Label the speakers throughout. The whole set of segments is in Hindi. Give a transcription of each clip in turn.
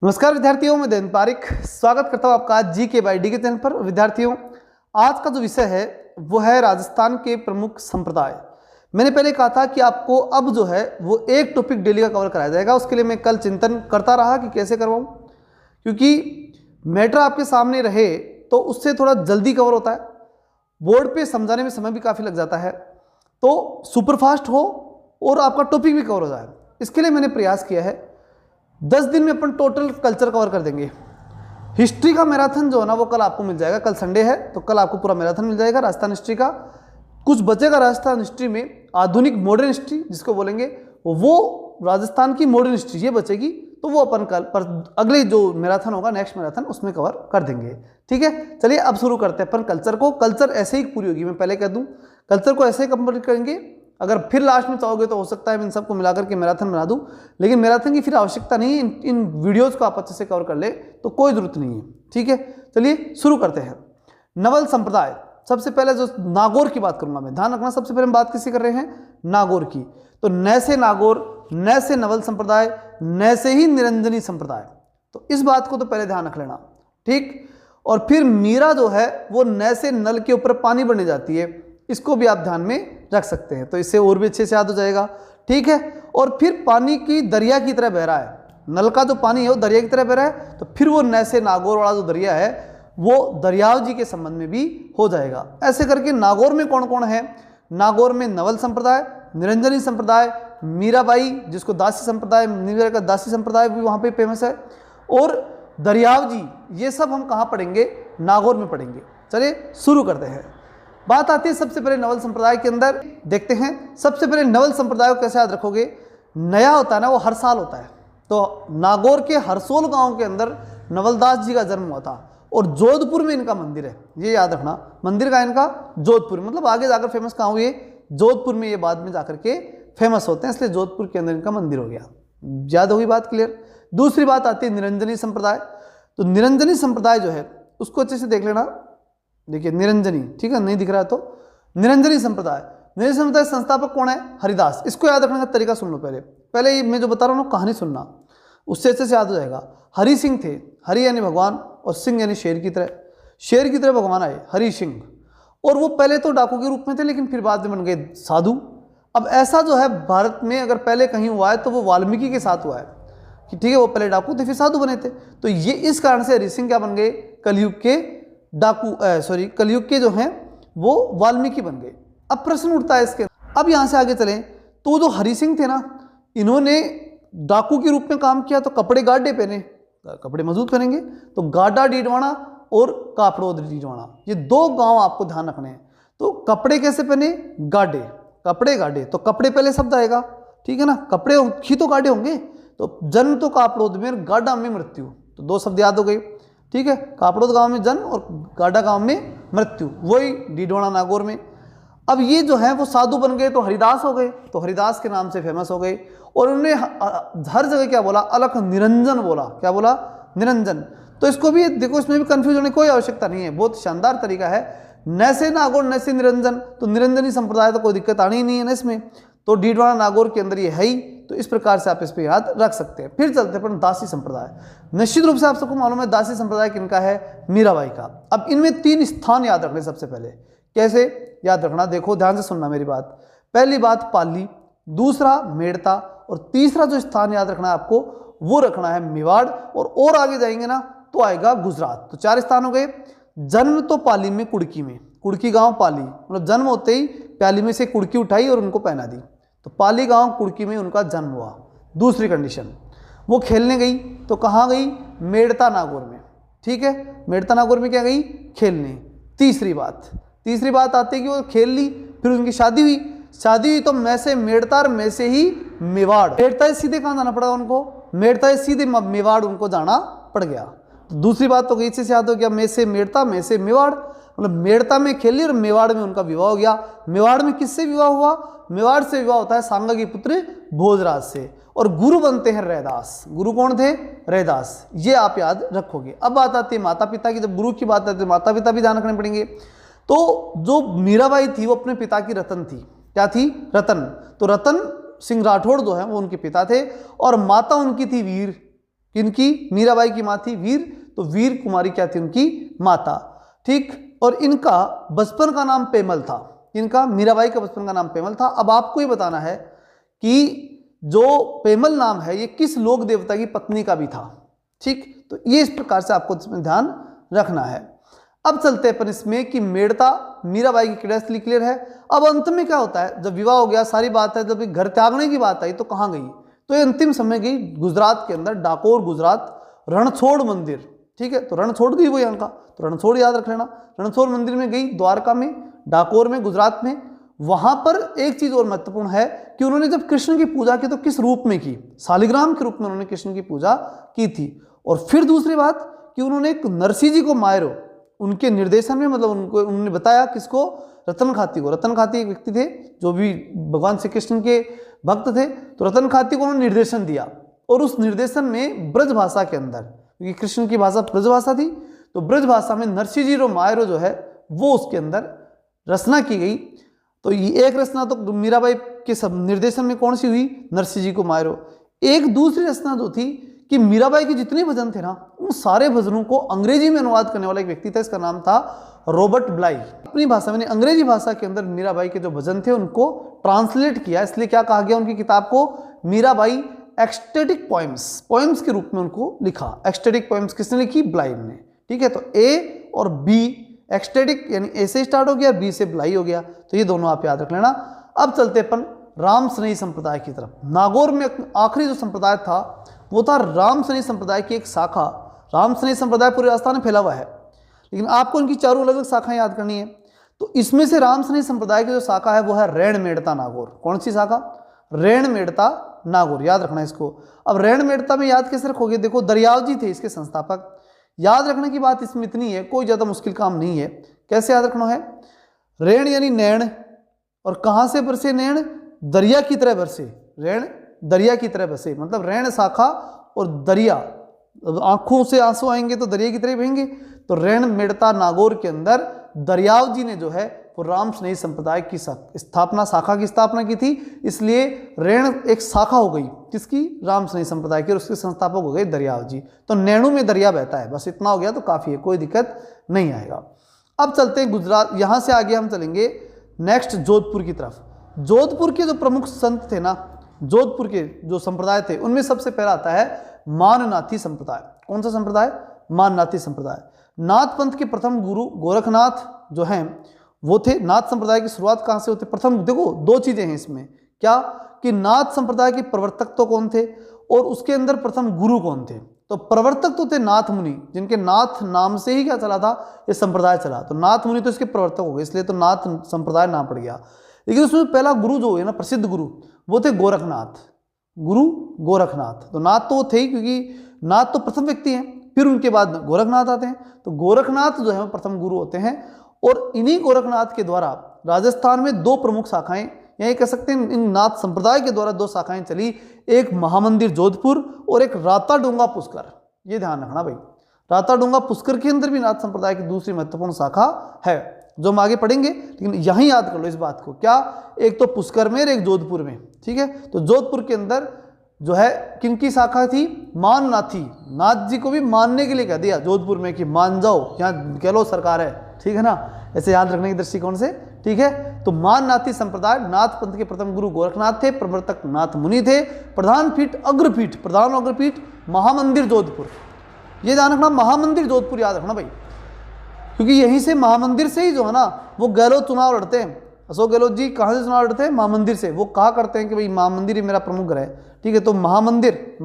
Speaker 1: नमस्कार विद्यार्थियों, मैं देवेंद्र पारिक स्वागत करता हूं आपका जी के बाई डी के चैनल पर। विद्यार्थियों, आज का जो विषय है वो है राजस्थान के प्रमुख संप्रदाय। मैंने पहले कहा था कि आपको अब जो है वो एक टॉपिक डेली का कवर कराया जाएगा। उसके लिए मैं कल चिंतन करता रहा कि कैसे करवाऊं, क्योंकि मैटर आपके सामने रहे तो उससे थोड़ा जल्दी कवर होता है। बोर्ड पे समझाने में समय भी काफ़ी लग जाता है, तो सुपरफास्ट हो और आपका टॉपिक भी कवर हो जाए। इसके लिए मैंने प्रयास किया है 10 दिन में अपन टोटल कल्चर कवर कर देंगे। हिस्ट्री का मैराथन जो है ना वो कल आपको मिल जाएगा। कल संडे है तो कल आपको पूरा मैराथन मिल जाएगा राजस्थान हिस्ट्री का। कुछ बचेगा राजस्थान हिस्ट्री में, आधुनिक मॉडर्न हिस्ट्री जिसको बोलेंगे, वो राजस्थान की मॉडर्न हिस्ट्री ये बचेगी, तो वो अपन कल पर अगले जो मैराथन होगा, नेक्स्ट मैराथन, उसमें कवर कर देंगे। ठीक है, चलिए अब शुरू करते हैं अपन कल्चर को। कल्चर ऐसे ही पूरी होगी, मैं पहले कह दूं, कल्चर को ऐसे ही कंप्लीट करेंगे। अगर फिर लास्ट में चाहोगे तो हो सकता है मैं इन सबको मिलाकर के मैराथन बना दूं, लेकिन मैराथन की फिर आवश्यकता नहीं है। इन वीडियोस को आप अच्छे से कवर कर ले तो कोई जरूरत नहीं है। ठीक है, चलिए शुरू करते हैं। नवल संप्रदाय, सबसे पहले जो नागौर की बात करूंगा मैं, ध्यान रखना, सबसे पहले हम बात किसी कर रहे हैं, नागौर की। तो न से नागौर, न से नवल संप्रदाय, न से ही निरंजनी संप्रदाय। तो इस बात को तो पहले ध्यान रख लेना। ठीक, और फिर मीरा जो है वो न से नल के ऊपर पानी बढ़ने जाती है, इसको भी आप ध्यान में रख सकते हैं, तो इससे और भी अच्छे से याद हो जाएगा। ठीक है, और फिर पानी की दरिया की तरह बह रहा है, नल का जो पानी है वो दरिया की तरह बह रहा है, तो फिर वो न से नागौर वाला जो दरिया है वो दरियाव जी के संबंध में भी हो जाएगा। ऐसे करके नागौर में कौन कौन है? नागौर में नवल संप्रदाय, निरंजनी संप्रदाय, मीराबाई जिसको दासी संप्रदाय, मीरा का दासी संप्रदाय भी वहाँ पे फेमस है, और दरियाव जी, ये सब हम कहाँ पढ़ेंगे? नागौर में पढ़ेंगे। चलिए शुरू करते हैं। बात आती है सबसे पहले नवल संप्रदाय के अंदर, देखते हैं। सबसे पहले नवल संप्रदाय को कैसे याद रखोगे? नया होता है ना, वो हर साल होता है। तो नागौर के हरसोल गांव के अंदर नवलदास जी का जन्म हुआ था, और जोधपुर में इनका मंदिर है, ये याद रखना। मंदिर का इनका जोधपुर, मतलब आगे जाकर फेमस कहाँ हुए? जोधपुर में, ये बाद में जाकर के फेमस होते हैं, इसलिए जोधपुर के अंदर इनका मंदिर हो गया। याद होगी बात, क्लियर? दूसरी बात आती है निरंजनी संप्रदाय। तो निरंजनी संप्रदाय जो है उसको अच्छे से देख लेना। देखिए निरंजनी, ठीक है, नहीं दिख रहा है तो निरंजनी संप्रदाय। निरंजनी संप्रदाय संस्थापक कौन है? हरिदास। इसको याद रखने का तरीका सुन लो। पहले ये मैं जो बता रहा हूँ कहानी सुनना, उससे अच्छे से याद हो जाएगा। हरि सिंह थे, हरि यानी भगवान और सिंह यानी शेर की तरह, शेर की तरह भगवान आए, हरि सिंह। और वो पहले तो डाकू के रूप में थे, लेकिन फिर बाद में बन गए साधु। अब ऐसा जो है भारत में अगर पहले कहीं हुआ है तो वो वाल्मीकि के साथ हुआ है कि ठीक है, वो पहले डाकू थे फिर साधु बने थे। तो ये इस कारण से हरि सिंह क्या बन गए? कलयुग के डाकू, कलयुग के जो हैं वो वाल्मीकि बन गए। अब प्रश्न उठता है इसके, अब यहाँ से आगे चलें तो जो हरि सिंह थे ना, इन्होंने डाकू के रूप में काम किया, तो कपड़े गाढ़े पहने, कपड़े मजबूत पहनेंगे, तो गाढ़ा डीडवाना और कापड़ोद डीडवाना, ये दो गांव आपको ध्यान रखने हैं। तो कपड़े कैसे पहने? गाढ़े, कपड़े गाढ़े, तो कपड़े पहले शब्द आएगा, ठीक है ना, कपड़े ही तो गाढ़े होंगे। तो जन्म तो कापड़ोद में, गाढ़ा में मृत्यु, तो दो शब्द याद हो गए। ठीक है, कापड़ोद गांव में जन्म और गाढ़ा गांव में मृत्यु, वही डीडवाना नागौर में। अब ये जो है वो साधु बन गए तो हरिदास हो गए, तो हरिदास के नाम से फेमस हो गए। और उन्होंने हर जगह क्या बोला? अलख निरंजन बोला। क्या बोला? निरंजन। तो इसको भी देखो, इसमें भी कंफ्यूज होने की कोई आवश्यकता नहीं है, बहुत शानदार तरीका है। न से नागौर, न से निरंजन, तो निरंजनी संप्रदाय तो कोई दिक्कत आनी ही नहीं है ना इसमें। तो डीडवाना नागौर के अंदर ये है ही, तो इस प्रकार से आप इस पर याद रख सकते हैं। फिर चलते हैं दासी संप्रदाय। निश्चित रूप से आप सबको मालूम है दासी संप्रदाय किनका है? मीराबाई का। अब इनमें 3 स्थान याद रखने। सबसे पहले कैसे याद रखना? देखो ध्यान से सुनना मेरी बात। पहली बात पाली, दूसरा मेड़ता, और तीसरा जो स्थान याद रखना है आपको वो रखना है मेवाड़। और आगे जाएंगे ना तो आएगा गुजरात। तो 4 स्थान हो गए। जन्म तो पाली में, कुड़की में, कुड़की गांव पाली, मतलब जन्म होते ही प्याली में से कुड़की उठाई और उनको पहना दी, तो पाली गांव कुड़की में उनका जन्म हुआ। दूसरी कंडीशन, वो खेलने गई, तो कहाँ गई? मेड़ता नागौर में। ठीक है, मेड़ता नागौर में क्या गई? खेलने। तीसरी बात आती है कि वो खेल ली, फिर उनकी शादी हुई। शादी हुई तो मैं से मेड़ता और मैं से ही मेवाड़। मेड़ता से सीधे कहाँ जाना पड़ा उनको? मेड़ता से सीधे मेवाड़ उनको जाना पड़ गया। तो दूसरी बात तो गई से याद हो गया, मैं से मेड़ता, मैं से मेवाड़, मतलब मेड़ता में खेली और मेवाड़ में उनका विवाह हो गया। मेवाड़ में किससे विवाह हुआ? मेवाड़ से विवाह होता है सांगा के पुत्र भोजराज से, और गुरु बनते हैं रैदास। गुरु कौन थे? रैदास। ये आप याद रखोगे। अब बात आती है माता पिता की। जब गुरु की बात आती है माता पिता भी ध्यान रखने पड़ेंगे। तो जो मीराबाई थी वो अपने पिता की रतन थी। क्या थी? रतन। तो रतन सिंह राठौड़ जो है वो उनके पिता थे, और माता उनकी थी वीर। किनकी? मीराबाई की माँ थी वीर, तो वीर कुमारी क्या थी? उनकी माता। ठीक, और इनका बचपन का नाम पेमल था। इनका मीराबाई का बचपन का नाम पेमल था। अब आपको ये बताना है कि जो पेमल नाम है ये किस लोक देवता की पत्नी का भी था। ठीक, तो ये इस प्रकार से आपको इसमें ध्यान रखना है। अब चलते हैं अपन इसमें कि मेड़ता मीराबाई की क्लियर क्लियर है। अब अंत में क्या होता है, जब विवाह हो गया सारी बात है, जब घर त्यागने की बात आई तो कहाँ गई? तो ये अंतिम समय गई गुजरात के अंदर, डाकोर गुजरात, रणछोड़ मंदिर। ठीक है, तो रणछोड़ गई वो यहाँ का, तो रणछोड़ याद रख लेना। रणछोड़ मंदिर में गई, द्वारका में, डाकोर में, गुजरात में। वहां पर एक चीज और महत्वपूर्ण है कि उन्होंने जब कृष्ण की पूजा की तो किस रूप में की? शालिग्राम के रूप में उन्होंने कृष्ण की पूजा की थी। और फिर दूसरी बात कि उन्होंने एक नरसिंह जी को मायरो उनके निर्देशन में, मतलब उनको उन्होंने बताया किसको? रतन खाती को। रतन खाती एक व्यक्ति थे जो भी भगवान श्री कृष्ण के भक्त थे, तो रतन खाती को उन्होंने निर्देशन दिया। और उस निर्देशन में ब्रज भाषा के अंदर, क्योंकि कृष्ण की भाषा ब्रज भाषा थी, तो ब्रज भाषा में नरसिंह जी रो मायरो जो है वो उसके अंदर रचना की गई। तो ये एक रचना तो मीराबाई के सब निर्देशन में कौन सी हुई? नरसिंह जी को मायरो। एक दूसरी रचना जो थी कि मीराबाई के जितने भजन थे ना, उन सारे भजनों को अंग्रेजी में अनुवाद करने वाला एक व्यक्ति था, इसका नाम था रॉबर्ट ब्लाई। अपनी भाषा में, अंग्रेजी भाषा के अंदर मीराबाई के जो भजन थे उनको ट्रांसलेट किया, इसलिए क्या कहा गया उनकी किताब को? मीराबाई एक्सटेटिक पोएम्स, पोएम्स के रूप में उनको लिखा। एक्सटेटिक पोएम्स किसने लिखी? ब्लाई ने। ठीक है, तो ए और बी, एक्सटेटिक यानी ए से स्टार्ट हो गया, बी से ब्लाई हो गया, तो ये दोनों आप याद रख लेना। अब चलते अपन राम स्नेही संप्रदाय की तरफ। नागौर में आखिरी जो संप्रदाय था वो था राम स्नेही संप्रदाय की एक शाखा। राम स्नेही संप्रदाय पूरे राजस्थान में फैला हुआ है, लेकिन आपको इनकी चारों अलग अलग शाखाएं याद करनी है। तो इसमें से राम स्नेही संप्रदाय की जो शाखा है वो है रैण मेड़ता नागौर। कौन सी शाखा? रैण मेड़ता नागौर, याद रखना इसको। अब रैण मेड़ता में याद कैसे रखोगे? देखो, दरियाव जी थे इसके संस्थापक। याद रखने की बात इसमें इतनी है, कोई ज़्यादा मुश्किल काम नहीं है। कैसे याद रखना है? रेण यानी नैण, और कहाँ से बरसे नैण? दरिया की तरह बरसे। रैण दरिया की तरह बरसे, मतलब रैण शाखा और दरिया, आंखों से आंसू आएंगे तो दरिया की तरह बहेंगे। तो रैण मेड़ता नागौर के अंदर दरियाव जी ने जो है वो राम स्नेही संप्रदाय की स्थापना, शाखा की स्थापना की थी, इसलिए रैण एक शाखा हो गई किसकी? राम स्नेही संप्रदाय की, और उसके संस्थापक हो गए दरियाव जी। तो नैणों में दरिया बहता है, बस इतना हो गया तो काफ़ी है, कोई दिक्कत नहीं आएगा। अब चलते हैं गुजरात, यहाँ से आगे हम चलेंगे नेक्स्ट जोधपुर की तरफ। जोधपुर के जो प्रमुख संत थे ना, जोधपुर के जो संप्रदाय थे, उनमें सबसे पहला आता है माननाथी संप्रदाय। कौन सा संप्रदाय? माननाथी संप्रदाय। नाथ पंथ के प्रथम गुरु गोरखनाथ जो हैं वो थे। नाथ संप्रदाय की शुरुआत कहाँ से होती? प्रथम देखो दो चीजें हैं इसमें, क्या कि नाथ संप्रदाय के प्रवर्तक तो कौन थे और उसके अंदर प्रथम गुरु कौन थे। तो प्रवर्तक तो थे नाथ मुनि, जिनके नाथ नाम से ही क्या चला था? ये संप्रदाय चला। तो नाथ मुनि तो इसके प्रवर्तक हो गए, इसलिए तो नाथ संप्रदाय नाम पड़ गया। लेकिन उसमें पहला गुरु जो है ना, प्रसिद्ध गुरु, वो थे गोरखनाथ। गुरु गोरखनाथ। तो नाथ तो वो थे ही, क्योंकि नाथ तो प्रथम व्यक्ति हैं, फिर उनके बाद गोरखनाथ आते हैं। तो गोरखनाथ जो है वो प्रथम गुरु होते हैं। और इन्हीं गोरखनाथ के द्वारा राजस्थान में दो प्रमुख शाखाएं, यही कह सकते हैं इन नाथ संप्रदाय के द्वारा दो शाखाएं चली, एक महामंदिर जोधपुर और एक राताडोंगा पुष्कर। ये ध्यान रखना भाई, राताडोंगा पुष्कर के अंदर भी नाथ संप्रदाय की दूसरी महत्वपूर्ण शाखा है, जो हम आगे पढ़ेंगे, लेकिन यहीं याद कर लो इस बात को। क्या? एक तो पुष्कर में और एक जोधपुर में। ठीक है, तो जोधपुर के अंदर जो है किनकी शाखा थी? माननाथी। नाथ जी को भी मानने के लिए कह दिया जोधपुर में कि मान जाओ, यहाँ कह लो सरकार है। ठीक है ना, ऐसे याद रखने की दृष्टिकोण से। ठीक है, तो माननाथी संप्रदाय, नाथ पंथ के प्रथम गुरु गोरखनाथ थे, प्रवर्तक नाथ मुनि थे, प्रधान पीठ अग्रपीठ, प्रधान अग्रपीठ महामंदिर जोधपुर। ये ध्यान रखना, महामंदिर जोधपुर याद रखना भाई, क्योंकि यहीं से महामंदिर से ही जो है ना वो गहलोत चुनाव लड़ते हैं। अशोक गहलोत जी कहाँ से चुनाव लड़ते हैं? महामंदिर से। वो कहा करते हैं कि भाई महामंदिर ही मेरा प्रमुख ग्रह है। ठीक है, तो महामंदिर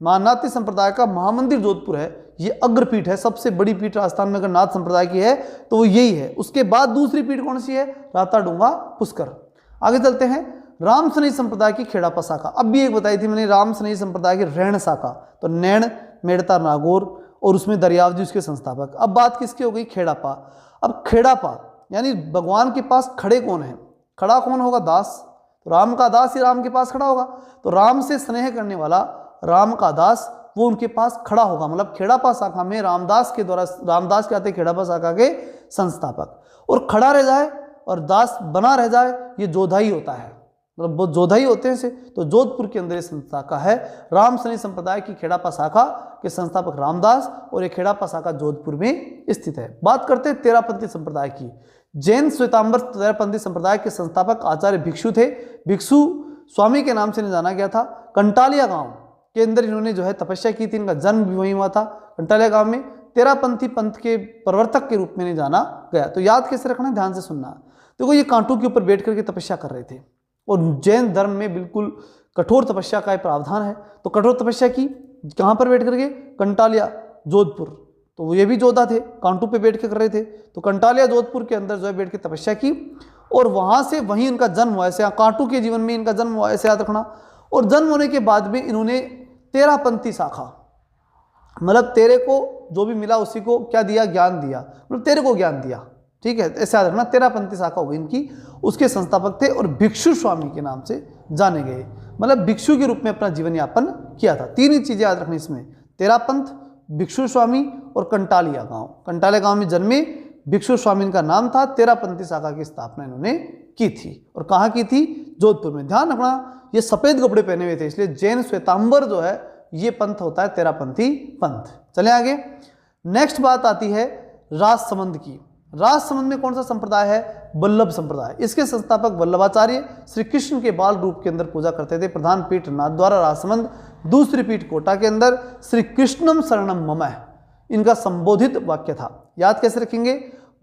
Speaker 1: माननाथी संप्रदाय का महामंदिर जोधपुर है, ये अग्रपीठ है, सबसे बड़ी पीठ राजस्थान में अगर नाथ संप्रदाय की है तो वो यही है। उसके बाद दूसरी पीठ कौन सी है? राताडोंगा पुष्कर। आगे चलते हैं, राम स्नेही संप्रदाय की खेड़ापा शाखा। अब भी एक बताई थी मैंने, राम स्नेही संप्रदाय की रैण शाखा, तो नैण मेड़ता नागौर और उसमें दरियाव जी उसके संस्थापक। अब बात किसकी हो गई? खेड़ापा। अब खेड़ापा यानी भगवान के पास खड़े कौन है? खड़ा कौन होगा? दास। तो राम का दास ही राम के पास खड़ा होगा, तो राम से स्नेह करने वाला राम का दास वो उनके पास खड़ा होगा। मतलब खेड़ापा शाखा में रामदास के द्वारा, रामदास के आते खेड़ापा शाखा के संस्थापक। और खड़ा रह जाए और दास बना रह जाए, ये जोधा ही होता है। मतलब वो जोधा ही होते हैं से, तो जोधपुर के अंदर ये संस्था है। राम सनेही संप्रदाय की खेड़ापा शाखा के संस्थापक रामदास और ये खेड़ापा शाखा जोधपुर में स्थित है। बात करते हैं तेरापंथी संप्रदाय की। जैन श्वेतांबर तेरापंथी संप्रदाय के संस्थापक आचार्य भिक्षु थे। भिक्षु स्वामी के नाम से इन्हें जाना गया था। कंटालिया गांव के अंदर इन्होंने जो है तपस्या की थी। इनका जन्म भी वहीं हुआ था, कंटालिया गांव में। तेरापंथी पंथ के प्रवर्तक के रूप में इन्हें जाना गया। तो याद कैसे रखना, ध्यान से सुनना। देखो ये कांटों के ऊपर बैठ करके तपस्या कर रहे थे और जैन धर्म में बिल्कुल कठोर तपस्या का प्रावधान है। तो कठोर तपस्या की कहाँ पर बैठ करके, कंटालिया जोधपुर। तो ये भी जोधा थे, कांटू पे बैठ के कर रहे थे। तो कंटालिया जोधपुर के अंदर जो है बैठ के तपस्या की और वहां से वहीं इनका जन्म हुआ। ऐसे कांटू के जीवन में इनका जन्म हुआ, ऐसे याद रखना। और जन्म होने के बाद में इन्होंने तेरापंथी शाखा, मतलब तेरे को जो भी मिला उसी को क्या दिया, ज्ञान दिया, मतलब तेरे को ज्ञान दिया, ठीक है, ऐसे याद रखना। तेरापंथी शाखा हो गई इनकी, उसके संस्थापक थे और भिक्षु स्वामी के नाम से जाने गए, मतलब भिक्षु के रूप में अपना जीवन यापन किया था। तीन ही चीजें याद रखनी इसमें, तेरापंथ, भिक्षु स्वामी और कंटालिया गांव। कंटालिया गांव में जन्मे, भिक्षु स्वामी इनका नाम था। तेरापंथी शाखा की स्थापना इन्होंने की थी और कहाँ की थी, जोधपुर में। ध्यान रखना ये सफेद कपड़े पहने हुए थे, इसलिए जैन श्वेतांबर जो है ये पंथ होता है तेरापंथी पंथ। चले आगे। नेक्स्ट बात आती है राजसमंद की। राजसमंद में कौन सा संप्रदाय है, वल्लभ संप्रदाय। इसके संस्थापक वल्लभाचार्य श्री कृष्ण के बाल रूप के अंदर पूजा करते थे। प्रधान पीठ नाथद्वारा राजसमंद, दूसरी पीठ कोटा के अंदर श्री कृष्णम शरणम मम इनका संबोधित वाक्य था। याद कैसे रखेंगे,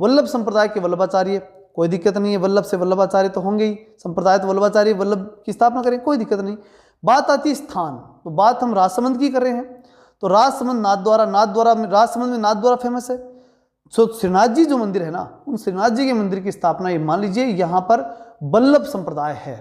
Speaker 1: वल्लभ संप्रदाय के वल्लभाचार्य, कोई दिक्कत नहीं है, वल्लभ से वल्लभाचार्य तो होंगे ही, संप्रदाय तो वल्लभाचार्य, वल्लभ की स्थापना करें, कोई दिक्कत नहीं। बात आती है स्थान, तो बात हम राजसमंद की कर रहे हैं। तो राजसमंद नाथद्वारा राजसमंद में नाथद्वारा फेमस है। सो श्रीनाथ जी जो मंदिर है ना, उन श्रीनाथ जी के मंदिर की स्थापना, ये मान लीजिए यहाँ पर वल्लभ संप्रदाय है,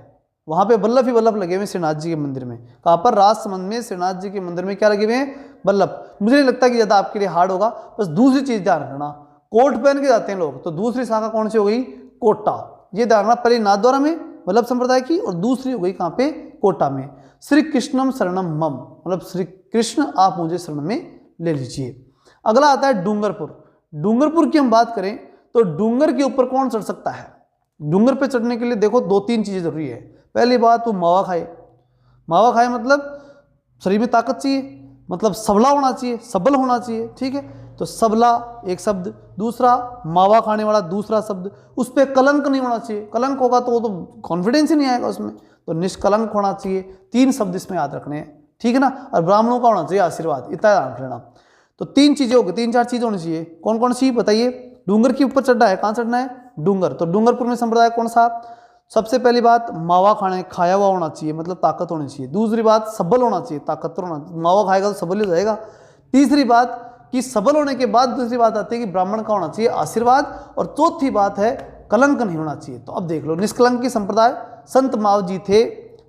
Speaker 1: वहाँ पे वल्लभ ही वल्लभ लगे हुए हैं श्रीनाथ जी के मंदिर में। कहाँ पर, राजसमंद में श्रीनाथ जी के मंदिर में क्या लगे हुए हैं, वल्लभ। मुझे नहीं लगता कि ज़्यादा आपके लिए हार्ड होगा। बस दूसरी चीज़ ध्यान रखना, कोट पहन के जाते हैं लोग, तो दूसरी शाखा कौन सी हो गई, कोटा। ये ध्यान रखना, पहले नाथद्वारा में वल्लभ संप्रदाय की और दूसरी हो गई कहाँ पे, कोटा में। श्री कृष्णम शरणम मम, मतलब श्री कृष्ण आप मुझे शरण में ले लीजिए। अगला आता है डूंगरपुर। डूंगरपुर की हम बात करें तो डूंगर के ऊपर कौन चढ़ सकता है। डूंगर पे चढ़ने के लिए देखो दो तीन चीजें जरूरी है। पहली बात वो मावा खाए। मावा खाए मतलब शरीर में ताकत चाहिए, मतलब सबला होना चाहिए, सबल होना चाहिए, ठीक है। तो सबला एक शब्द, दूसरा मावा खाने वाला दूसरा शब्द, उस पर कलंक नहीं होना चाहिए। कलंक होगा तो वो तो कॉन्फिडेंस ही नहीं आएगा उसमें, तो निष्कलंक होना चाहिए। तीन शब्द इसमें याद रखने हैं, ठीक है ना। और ब्राह्मणों का होना चाहिए आशीर्वाद, इतना याद रखना। तो तीन चीजें होगी, तीन चार चीजें होनी चाहिए। कौन कौन सी बताइए। डूंगर के ऊपर चढ़ना है, कहाँ चढ़ना है, डूंगर। तो डूंगरपुर में संप्रदाय कौन सा, सबसे पहली बात मावा खाया हुआ होना चाहिए, मतलब ताकत होनी चाहिए। दूसरी बात सबल होना चाहिए, ताकतवर होना चाहिए। मावा खाएगा तो सबल ही हो जाएगा। तीसरी बात कि सबल होने के बाद दूसरी बात आती है कि ब्राह्मण का होना चाहिए आशीर्वाद। और चौथी बात है कलंक नहीं होना चाहिए। तो अब देख लो, निष्कलंक की संप्रदाय संत माव जी थे।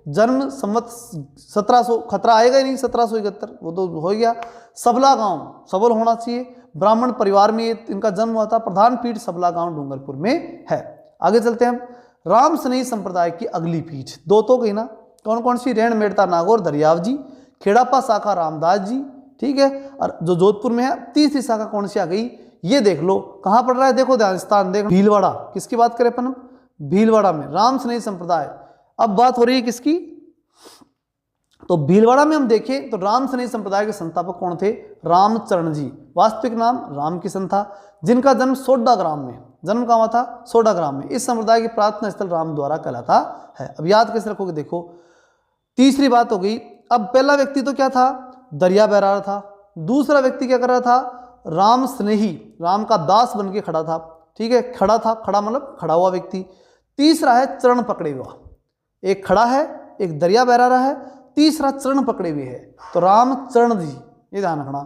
Speaker 1: जन्म संवत 1700, खतरा आएगा ही नहीं, 1771 वो तो हो गया। सबला गांव, सबल होना चाहिए। ब्राह्मण परिवार में इनका जन्म हुआ था। प्रधान पीठ सबला गांव डूंगरपुर में है। आगे चलते हैं हम। राम स्नेही संप्रदाय की अगली पीठ, दो तो गई ना, कौन कौन सी, रेण मेड़ता नागौर दरियाव जी, खेड़ापा शाखा रामदास जी, ठीक है। और जो जोधपुर में है, तीसरी शाखा कौन सी आ गई, ये देख लो कहाँ पड़ रहा है, देखो ध्यान स्थान देखो, भीलवाड़ा। किसकी बात करें अपन, भीलवाड़ा में राम स्नेही संप्रदाय। अब बात हो रही है किसकी, तो भीलवाड़ा में हम देखें तो राम स्नेही संप्रदाय के संस्थापक कौन थे, रामचरण जी। वास्तविक नाम राम किशन था, जिनका जन्म सोडा ग्राम में, जन्म कहाँ हुआ था, सोडा ग्राम में। इस संप्रदाय की प्रार्थना स्थल राम द्वारा कहलाता है। अब याद कैसे रखोगे, देखो तीसरी बात हो गई। अब पहला व्यक्ति तो क्या था, दरिया बह रहा था। दूसरा व्यक्ति क्या कर रहा था, राम स्नेही, राम का दास बन के खड़ा था, ठीक है, खड़ा था, खड़ा मतलब खड़ा हुआ व्यक्ति। तीसरा है चरण पकड़े हुआ, एक खड़ा है, एक दरिया बह रहा है, तीसरा चरण पकड़े हुए है। तो रामचरण जी, ये ध्यान रखना,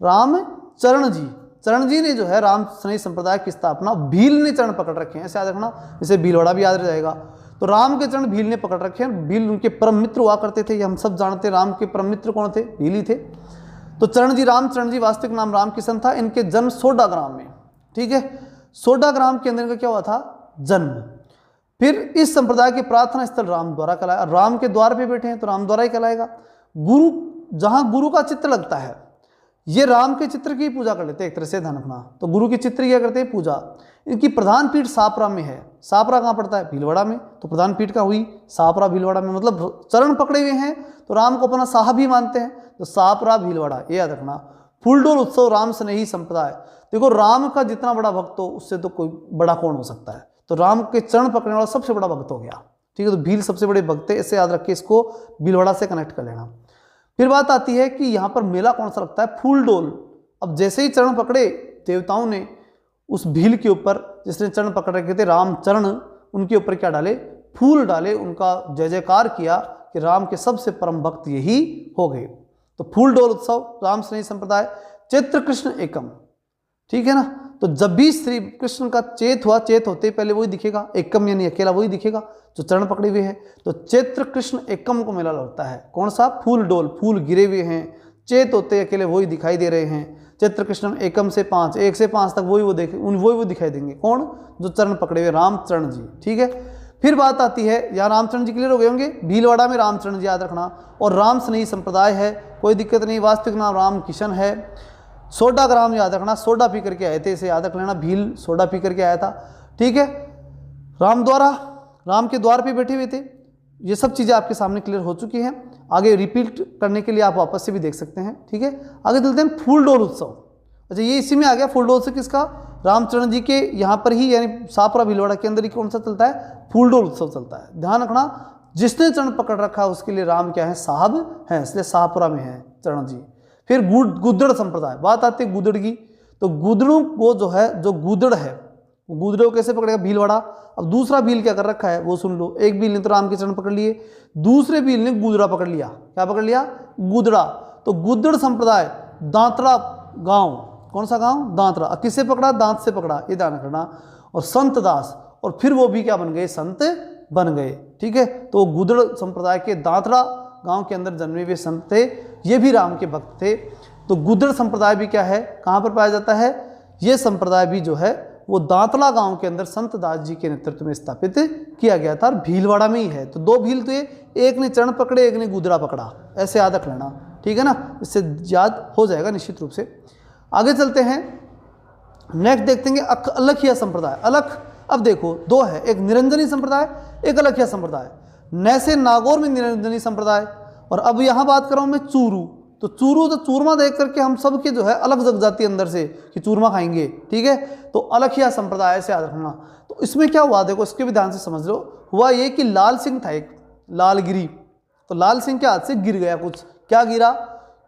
Speaker 1: रामचरण जी, चरण जी ने जो है राम स्नेही संप्रदाय की स्थापना, भील ने चरण पकड़ रखे हैं, ऐसे याद रखना, इसे भीलवाड़ा भी याद रह जाएगा। तो राम के चरण भील ने पकड़ रखे हैं। भील उनके परम मित्र हुआ करते थे, ये हम सब जानते हैं। राम के परम मित्र कौन थे, भील ही थे। तो चरण जी, रामचरण जी, वास्तविक नाम राम किशन था। इनके जन्म सोडा ग्राम में, ठीक है, सोडा ग्राम के अंदर इनका क्या हुआ था, जन्म। फिर इस संप्रदाय के प्रार्थना स्थल राम द्वारा कहलाया। राम के द्वार पे बैठे हैं तो राम द्वारा ही कहलाएगा। गुरु, जहां गुरु का चित्र लगता है, ये राम के चित्र की पूजा कर लेते हैं एक तरह से, ध्यान रखना। तो गुरु के चित्र क्या करते हैं पूजा। इनकी प्रधान पीठ सापरा में है। सापरा कहाँ पड़ता है, भीलवाड़ा में। तो प्रधान पीठ कहाँ हुई, सापरा भीलवाड़ा में। मतलब चरण पकड़े हुए हैं तो राम को अपना साहब ही मानते हैं, तो सापरा भीलवाड़ा, ये याद रखना। फूलडोल उत्सव राम स्नेही संप्रदाय। देखो राम का जितना बड़ा भक्त हो उससे तो कोई बड़ा कौन हो सकता है, तो राम के चरण पकड़ने वाला सबसे बड़ा भक्त हो गया, ठीक है। तो भील सबसे बड़े भक्त है, ऐसे याद रख के इसको भीलवाड़ा से कनेक्ट कर लेना। फिर बात आती है कि यहाँ पर मेला कौन सा लगता है, फूलडोल। अब जैसे ही चरण पकड़े देवताओं ने उस भील के ऊपर, जिसने चरण पकड़ रखे थे राम चरण, उनके ऊपर क्या डाले, फूल डाले, उनका जय जयकार किया कि राम के सबसे परम भक्त यही हो गए। तो फूलडोल उत्सव राम स्नेही संप्रदाय। चैत्र कृष्ण एकम, ठीक है ना। तो जब भी श्री कृष्ण का चेत हुआ, चेत होते पहले वही दिखेगा, एकम यानी अकेला वही दिखेगा जो चरण पकड़े हुए हैं। तो चैत्र कृष्ण एकम को मेला लगता है, कौन सा, फूलडोल, फूल गिरे हुए हैं, चेत होते अकेले वही दिखाई दे रहे हैं। चैत्र कृष्ण एकम से 5, 1 से 5 तक वही वो दिखाई देंगे, कौन, जो चरण पकड़े हुए रामचरण जी, ठीक है। फिर बात आती है, यहाँ रामचरण जी क्लियर हो गए होंगे, भीलवाड़ा में रामचरण जी याद रखना। और राम स्नेही संप्रदाय है, कोई दिक्कत नहीं, वास्तविक नाम राम किशन है। सोडा ग्राम याद रखना, सोडा पी करके आए थे, इसे याद रख लेना, भील सोडा पी करके आया था, ठीक है। राम द्वारा, राम के द्वार पे बैठे हुए थे। ये सब चीज़ें आपके सामने क्लियर हो चुकी हैं, आगे रिपीट करने के लिए आप वापस से भी देख सकते हैं, ठीक है। आगे चलते हैं फूलडोल उत्सव। अच्छा ये इसी में आ गया, फूलडोल से किसका, रामचरण जी के यहाँ पर ही, यानी सापरा भीलवाड़ा के अंदर ही कौन सा चलता है, फूलडोल उत्सव चलता है। ध्यान रखना, जिसने चरण पकड़ रखा है उसके लिए राम क्या है, साहब है, इसलिए शाहपुरा में है चरण जी। फिर गुदड़ संप्रदाय, बात आती है गुदड़ की। तो गुदड़ों को जो है, जो गुदड़ है वो गुदड़े को कैसे पकड़ेगा, भीलवाड़ा। अब दूसरा भील क्या कर रखा है वो सुन लो। एक भील ने तो राम के चरण पकड़ लिए, दूसरे भील ने गुदड़ा पकड़ लिया, क्या पकड़ लिया, गुदड़ा। तो गुदड़ संप्रदाय, दांतरा गांव, कौन सा गांव, दांतरा। किससे पकड़ा, दांत से पकड़ा, ये ध्यान रखना। और संत दास, और फिर वो भी क्या बन गए, संत बन गए, ठीक है। तो गुदड़ संप्रदाय के दांतरा गांव के अंदर जन्मे हुए संत थे, ये भी राम के भक्त थे। तो गुदड़ संप्रदाय भी क्या है, कहाँ पर पाया जाता है, ये संप्रदाय भी जो है वो दांतला गांव के अंदर संत दास जी के नेतृत्व में स्थापित किया गया था, और भीलवाड़ा में ही है। तो 2 भील थे, एक ने चरण पकड़े, एक ने गुदड़ा पकड़ा, ऐसे याद रख लेना, ठीक है ना, इससे याद हो जाएगा निश्चित रूप से। आगे चलते हैं, नेक्स्ट देखते हैं अलखिया संप्रदाय। अलख, अब देखो 2 है, एक निरंजनी संप्रदाय, एक अलखिया संप्रदाय। नैसे नागौर में निरंजनी संप्रदाय। और अब यहाँ बात कर रहा हूँ मैं चूरू। तो चूरू, तो चूरमा देख करके हम सब के जो है अलग जग जाती है अंदर से कि चूरमा खाएंगे, ठीक है। तो अलखिया संप्रदाय से याद रखना। तो इसमें क्या हुआ, देखो इसके भी ध्यान से समझ लो। हुआ ये कि लाल सिंह था एक, लालगिरी। तो लाल सिंह के हाथ से गिर गया कुछ, क्या गिरा,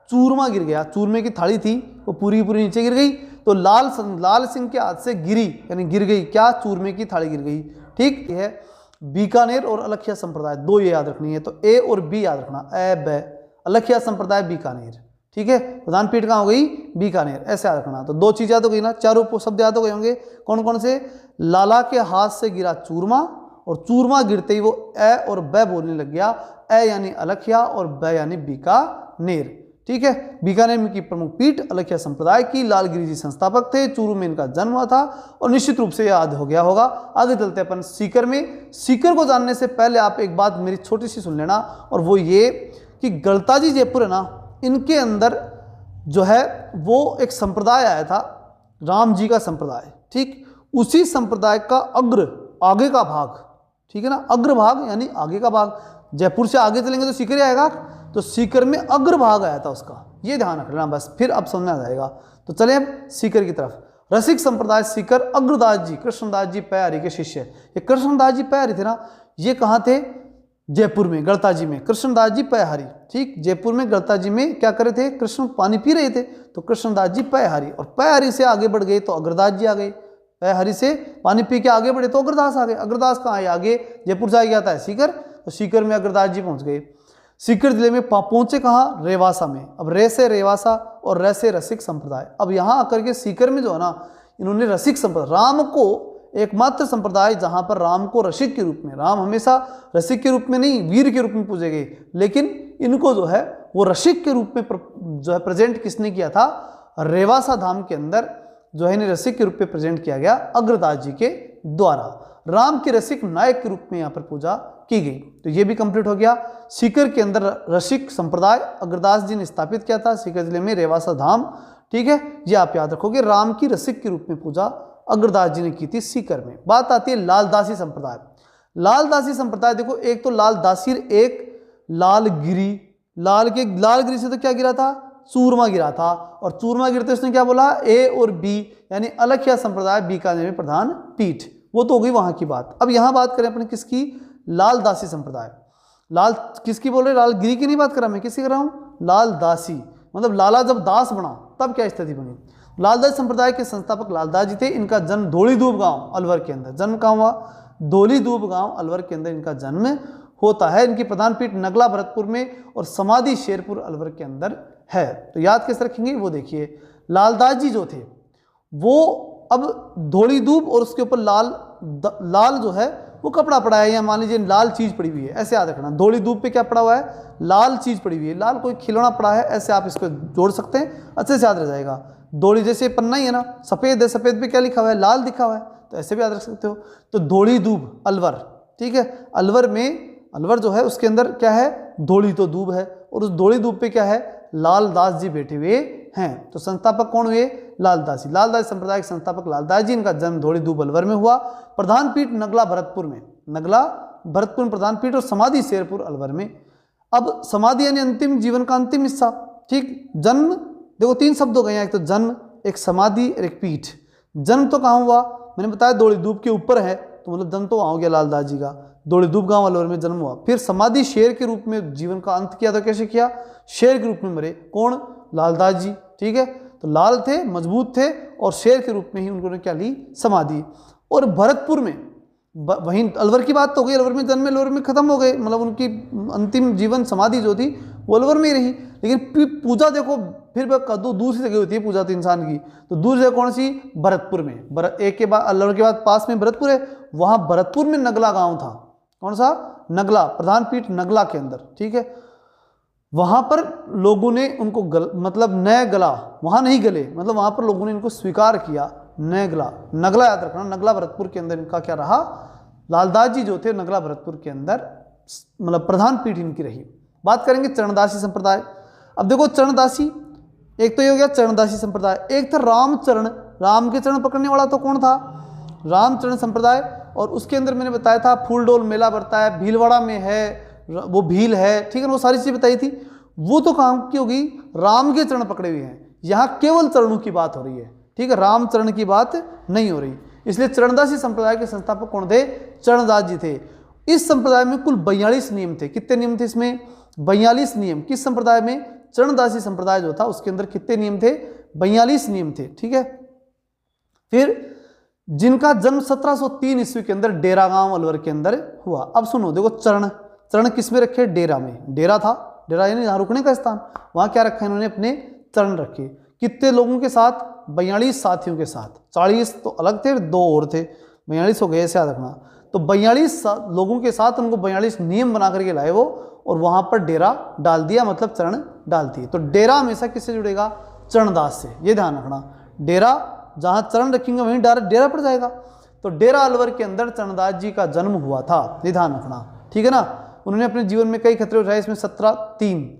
Speaker 1: चूरमा गिर गया। चूरमे की थाली थी वो पूरी पूरी नीचे गिर गई। तो लाल सिंह के हाथ से गिरी, यानी गिर गई क्या, चूरमे की थाली गिर गई, ठीक है। बीकानेर और अलखिया संप्रदाय 2 ये याद रखनी है। तो ए और बी याद रखना, ए ब, अलखिया संप्रदाय बीकानेर, ठीक है। प्रधान पीठ कहाँ हो गई, बीकानेर, ऐसे याद रखना। तो 2 चीज़ याद हो गई ना, 4 शब्द याद हो गए होंगे, कौन कौन से, लाला के हाथ से गिरा चूरमा, और चूरमा गिरते ही वो ए और ब बोलने लग गया। ए यानी अलखिया और ब यानी बीकानेर, ठीक है। बीकानेर की प्रमुख पीठ अलखिया संप्रदाय की, लालगिरी जी संस्थापक थे, चूरू में इनका जन्म हुआ था, और निश्चित रूप से याद हो गया होगा। आगे चलते हैं अपन सीकर में। सीकर को जानने से पहले आप एक बात मेरी छोटी सी सुन लेना, और वो ये कि गलताजी जयपुर है ना, इनके अंदर जो है वो एक संप्रदाय आया था, राम जी का संप्रदाय, ठीक। उसी संप्रदाय का अग्र, आगे का भाग, ठीक है ना, अग्र भाग यानी आगे का भाग। जयपुर से आगे चलेंगे तो सीकर ही आएगा, तो सीकर में अग्र भाग आया था उसका, ये ध्यान रखना बस, फिर अब समझ में आ जाएगा। तो चले अब सीकर की तरफ। रसिक संप्रदाय सीकर, अग्रदास जी, कृष्णदास जी पैहरी के शिष्य। ये कृष्णदास जी पैहरी थे ना, ये कहाँ थे, जयपुर में, गलताजी में, कृष्णदास जी पैहरी, ठीक। जयपुर में गलताजी में क्या करे थे, कृष्ण पानी पी रहे थे, तो कृष्णदास जी पैहरी। और पैहरी से आगे बढ़ गए तो अग्रदास जी आ गए, पैहरी से पानी पी के आगे बढ़े तो अग्रदास आ गए। अग्रदास कहाँ आए आगे, जयपुर से आ गया था सीकर, तो सीकर में अग्रदास जी पहुंच गए। सीकर जिले में पहुंचे कहाँ, रेवासा में। अब रे से रेवासा और रे से रसिक संप्रदाय। अब यहाँ आकर के सीकर में जो है ना, इन्होंने रसिक संप्रदाय, राम को एकमात्र संप्रदाय जहाँ पर राम को रसिक के रूप में, राम हमेशा रसिक के रूप में नहीं वीर के रूप में पूजे गए, लेकिन इनको जो है वो रसिक के रूप में जो है प्रेजेंट किसने किया था, रेवासा धाम के अंदर जो है इन्हें रसिक के रूप में प्रेजेंट किया गया अग्रदास जी के द्वारा राम के रसिक नायक के रूप में यहाँ पर पूजा की गई। तो ये भी कंप्लीट हो गया। सीकर के अंदर रसिक संप्रदाय अग्रदास जी ने स्थापित किया था, सीकर जिले में रेवासा धाम। ठीक है, ये आप याद रखोगे, राम की रसिक के रूप में पूजा अग्रदास जी ने की थी सीकर में। बात आती है लालदासी संप्रदाय। लालदासी संप्रदाय देखो, एक तो लालदासी, एक लालगिरी। लालगिरी से तो क्या गिरा था, चूरमा गिरा था, और चूरमा गिरते उसने क्या बोला, ए और बी, यानी अलखिया संप्रदाय बीकानेर में प्रधान पीठ। वो तो हो गई वहां की बात। अब यहां बात करें अपने किसकी, लालदासी संप्रदाय। लाल किसकी बोल रहे, लालगिरी की नहीं बात कर रहा मैं, किसकी कर रहा हूं, लालदासी। मतलब लाला जब दास बना तब क्या स्थिति बनी। लालदासी संप्रदाय के संस्थापक लालदास जी थे। इनका जन्म धौलीधूप गांव अलवर के अंदर, जन्म कहाँ हुआ, धौलीधूप गांव अलवर के अंदर इनका जन्म होता है। इनकी प्रधान पीठ नगला भरतपुर में और समाधि शेरपुर अलवर के अंदर है। तो याद कैसे रखेंगे, वो देखिए, लालदास जी जो थे वो अब धौलीधूप और उसके ऊपर लाल जो है वो कपड़ा पड़ा है, या मान लीजिए लाल चीज पड़ी हुई है, ऐसे याद रखना। धौलीधूप पे क्या पड़ा हुआ है, लाल चीज पड़ी हुई है, लाल कोई खिलौना पड़ा है, ऐसे आप इसको जोड़ सकते हैं, अच्छे से याद रह जाएगा। धौली जैसे पन्ना ही है ना, सफेद है, सफेद पे क्या लिखा हुआ है, लाल लिखा हुआ है, तो ऐसे भी याद रख सकते हो। तो धौलीधूप अलवर, ठीक है, अलवर में, अलवर जो है उसके अंदर क्या है, धौली तो दूब है, और उस धौलीधूप पे क्या है, लालदास जी बैठे हुए हैं। तो संस्थापक कौन हुए, लालदासी। लालदासी संप्रदाय के संस्थापक लालदास जी, इनका जन्म धौलीधूप अलवर में हुआ। प्रधान पीठ नगला भरतपुर में, नगला भरतपुर में प्रधान पीठ, और समाधि शेरपुर अलवर में। अब समाधि यानी अंतिम जीवन का अंतिम हिस्सा। ठीक, जन्म देखो 3 शब्द हो गए हैं, एक तो जन्म, एक समाधि और एक पीठ। जन्म तो कहाँ हुआ, मैंने बताया धौलीधूप के ऊपर है, तो मतलब जन्म तो वहाँ हो गया लालदास जी का, धौलीधूप गांव अलवर में जन्म हुआ। फिर समाधि शेर के रूप में जीवन का अंत किया, तो कैसे किया, शेर के रूप में मरे। कौन, लालदास जी। ठीक है, तो लाल थे, मजबूत थे, और शेर के रूप में ही उन्होंने क्या ली, समाधि। और भरतपुर में, वहीं अलवर की बात तो हो गई, अलवर में जन्म, अलवर में खत्म हो गए, मतलब उनकी अंतिम जीवन समाधि जो थी वो अलवर में ही रही। लेकिन पूजा देखो फिर दूसरी जगह होती है पूजा तो इंसान की, तो दूसरी जगह कौन सी, भरतपुर में। एक के बाद अलवर के बाद पास में भरतपुर है, वहां भरतपुर में नगला गांव था। कौन सा, नगला, प्रधान पीठ नगला के अंदर। ठीक है, वहां पर लोगों ने उनको मतलब नए गला, वहां नहीं गले, मतलब वहां पर लोगों ने इनको स्वीकार किया, नए गला, नगला याद रखना, नगला भरतपुर के अंदर इनका क्या रहा, लालदास जी जो थे नगला भरतपुर के अंदर मतलब प्रधान पीठ इनकी रही। बात करेंगे चरणदासी संप्रदाय। अब देखो चरणदासी, एक तो ये हो गया चरणदासी संप्रदाय, एक था रामचरण, राम के चरण पकड़ने वाला तो कौन था, रामचरण संप्रदाय। और उसके अंदर मैंने बताया था फूलडोल मेला बढ़ता है, भीलवाड़ा में है, वो भील है, ठीक है, वो सारी चीजें बताई थी। वो तो काम की होगी, राम के चरण पकड़े हुए हैं, यहाँ केवल चरणों की बात हो रही है। ठीक है, रामचरण की बात नहीं हो रही, इसलिए चरणदासी संप्रदाय के संस्थापक कौन थे, चरणदास जी थे। इस संप्रदाय में कुल 42 नियम थे। कितने नियम थे इसमें, 42 नियम। किस संप्रदाय में, चरणदासी संप्रदाय जो था उसके अंदर कितने नियम थे, 42 नियम थे। ठीक है, फिर जिनका जन्म 1703 ईस्वी के अंदर डेरा गांव अलवर के अंदर हुआ। अब सुनो, देखो चरण, चरण किस में रखे, डेरा में, डेरा था, डेरा यानी जहाँ रुकने का स्थान, वहां क्या रखा इन्होंने, अपने चरण रखे। कितने लोगों के साथ, 42 साथियों के साथ, 40 तो अलग थे, 2 और थे, 42 हो गए, ऐसे याद रखना। तो 42 लोगों के साथ उनको 42 नियम बना करके लाए वो, और वहां पर डेरा डाल दिया, मतलब चरण डाल दिए। तो डेरा हमेशा किससे जुड़ेगा, चरणदास से, ये ध्यान रखना। डेरा जहां चरण रखेंगे वहीं डायरेक्ट डेरा पड़ जाएगा। तो डेरा अलवर के अंदर चरणदास जी का जन्म हुआ था, ये ध्यान रखना। ठीक है ना, उन्होंने अपने जीवन में कई खतरे उठाए, इसमें 17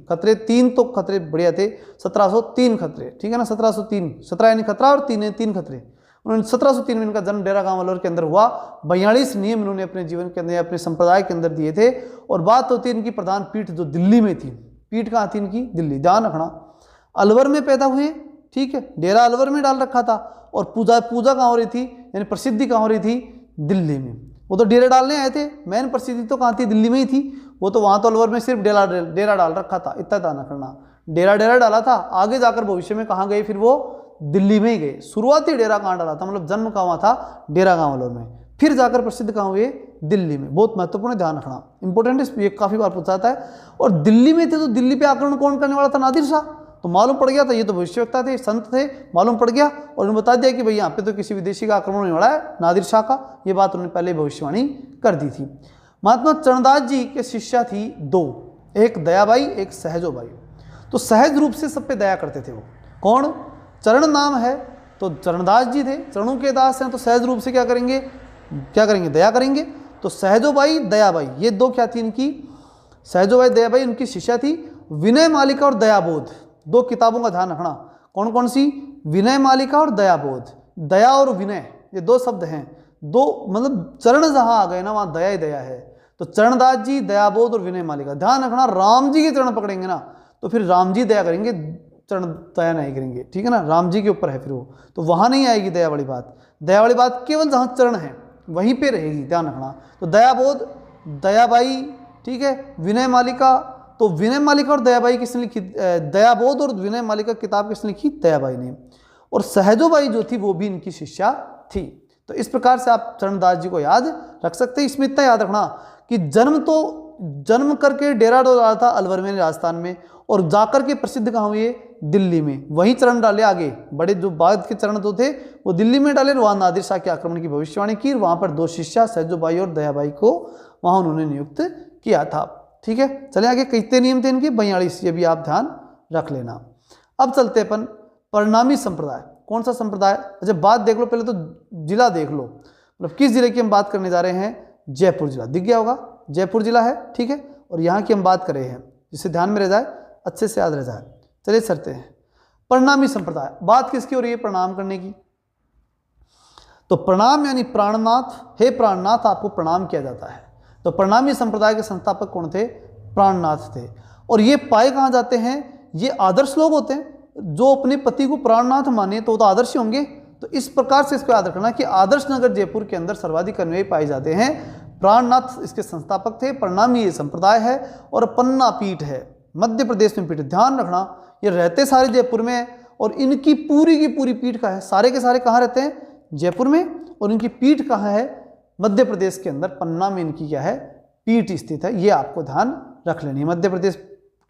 Speaker 1: खतरे, 3 तो खतरे बढ़िया थे, 1703 खतरे। ठीक है ना, 1703, 17 यानी खतरा और 3 खतरे। उन्होंने 1703 में इनका जन्म डेरा गांव अलवर के अंदर हुआ। 42 नियम इन्होंने अपने जीवन के अंदर, अपने संप्रदाय के अंदर दिए थे। और बात होती है इनकी प्रधान पीठ जो दिल्ली में थी, पीठ कहाँ थी इनकी, दिल्ली, ध्यान रखना। अलवर में पैदा हुए, ठीक है, डेरा अलवर में डाल रखा था, और पूजा कहाँ हो रही थी, यानी प्रसिद्धि कहाँ हो रही थी, दिल्ली में। वो तो डेरा डालने आए थे, मेन प्रसिद्धि तो कहाँ थी, दिल्ली में ही थी। वो तो वहाँ तो अलवर में सिर्फ डेरा डाल रखा था, इतना ध्यान रखना। डेरा डाला था, आगे जाकर भविष्य में कहाँ गए, फिर वो दिल्ली में ही गए। शुरुआती डेरा कहाँ डाला था, मतलब जन्म कहाँ हुआ था, डेरा गांव अलवर में, फिर जाकर प्रसिद्ध कहाँ हुए, दिल्ली में। बहुत महत्वपूर्ण, ध्यान रखना, इंपॉर्टेंट है, ये काफी बार पूछा जाता है। और दिल्ली में थे तो दिल्ली पे आक्रमण कौन करने वाला था, नादिर शाह। तो मालूम पड़ गया था, ये तो भविष्यवक्ता थे, संत थे, मालूम पड़ गया और उन्होंने बता दिया कि भाई यहाँ पे तो किसी विदेशी का आक्रमण होने वाला है, नादिर शाह का। ये बात उन्होंने पहले भविष्यवाणी कर दी थी। महात्मा चरणदास जी के शिष्या थी 2, एक दयाबाई, एक सहजोबाई। तो सहज रूप से सब पे दया करते थे वो। कौन, चरण नाम है तो चरणदास जी थे, चरणों के दास हैं, तो सहज रूप से क्या करेंगे, क्या करेंगे, दया करेंगे। तो सहजोबाई दयाबाई ये दो क्या थी इनकी, सहजोबाई दयाबाई उनकी शिष्या थी। विनय मालिका और दयाबोध, दो किताबों का ध्यान रखना, कौन कौन सी, विनय मालिका और दयाबोध। दया और विनय ये दो शब्द हैं, दो मतलब चरण जहां आ गए ना वहां दया ही दया है। तो चरणदास जी, दयाबोध और विनय मालिका। ध्यान रखना, राम जी के चरण पकड़ेंगे ना तो फिर राम जी दया करेंगे, चरण दया नहीं करेंगे, ठीक है ना, राम जी के ऊपर है फिर वो, तो वहां नहीं आएगी दया वाली बात। दया वाली बात केवल जहां चरण है वहीं पे रहेगी, ध्यान रखना। तो दयाबोध, दयाबाई, ठीक है, विनय मालिका। तो विनय मालिका और दयाबाई किसने लिखी, दयाबोध और विनय मालिका किताब किसने लिखी, दयाबाई ने। और सहजोबाई जो थी वो भी इनकी शिष्या थी। तो इस प्रकार से आप चरणदास जी को याद रख सकते हैं। इसमें इतना याद रखना कि जन्म करके डेरा डोला था अलवर में राजस्थान में, और जाकर के प्रसिद्ध कहाँ हुए, दिल्ली में। वहीं चरण डाले आगे, बड़े जो बाद के चरण तो थे वो दिल्ली में डाले, वहां नादिर शाह के आक्रमण की भविष्यवाणी की, वहां पर दो शिष्या सहजोबाई और दयाबाई को वहां उन्होंने नियुक्त किया था। ठीक है, चले आगे। कितने नियम थे इनके, 42, ये भी आप ध्यान रख लेना। अब चलते अपन परिणामी संप्रदाय। कौन सा संप्रदाय, अच्छा बात देख लो पहले तो, जिला देख लो, मतलब किस जिले की हम बात करने जा रहे हैं, जयपुर जिला। दिख गया होगा, जयपुर जिला है, ठीक है, और यहाँ की हम बात कर रहे हैं, जिससे ध्यान में रह जाए, अच्छे से याद रह जाए। चलिए चलते हैं। परिणामी संप्रदाय, बात किसकी हो रही है, प्रणाम करने की। तो प्रणाम यानी प्राणनाथ, हे प्राणनाथ आपको प्रणाम किया जाता है। तो प्रणामी संप्रदाय के संस्थापक कौन थे, प्राणनाथ थे। और ये पाए कहाँ जाते हैं, ये आदर्श लोग होते हैं, जो अपने पति को प्राणनाथ माने तो आदर्श होंगे। तो इस प्रकार से इसको याद रखना कि आदर्श नगर जयपुर के अंदर सर्वाधिक अन्वयी पाए जाते हैं। प्राणनाथ इसके संस्थापक थे। प्रणामी ये संप्रदाय है और पन्ना पीठ है, मध्य प्रदेश में पीठ। ध्यान रखना ये रहते सारे जयपुर में है, और इनकी पूरी की पूरी पीठ कहाँ है, सारे के सारे कहाँ रहते हैं, जयपुर में, और इनकी पीठ कहाँ है, मध्य प्रदेश के अंदर पन्ना में इनकी क्या है, पीठ स्थित है। ये आपको ध्यान रख लेनी है, मध्य प्रदेश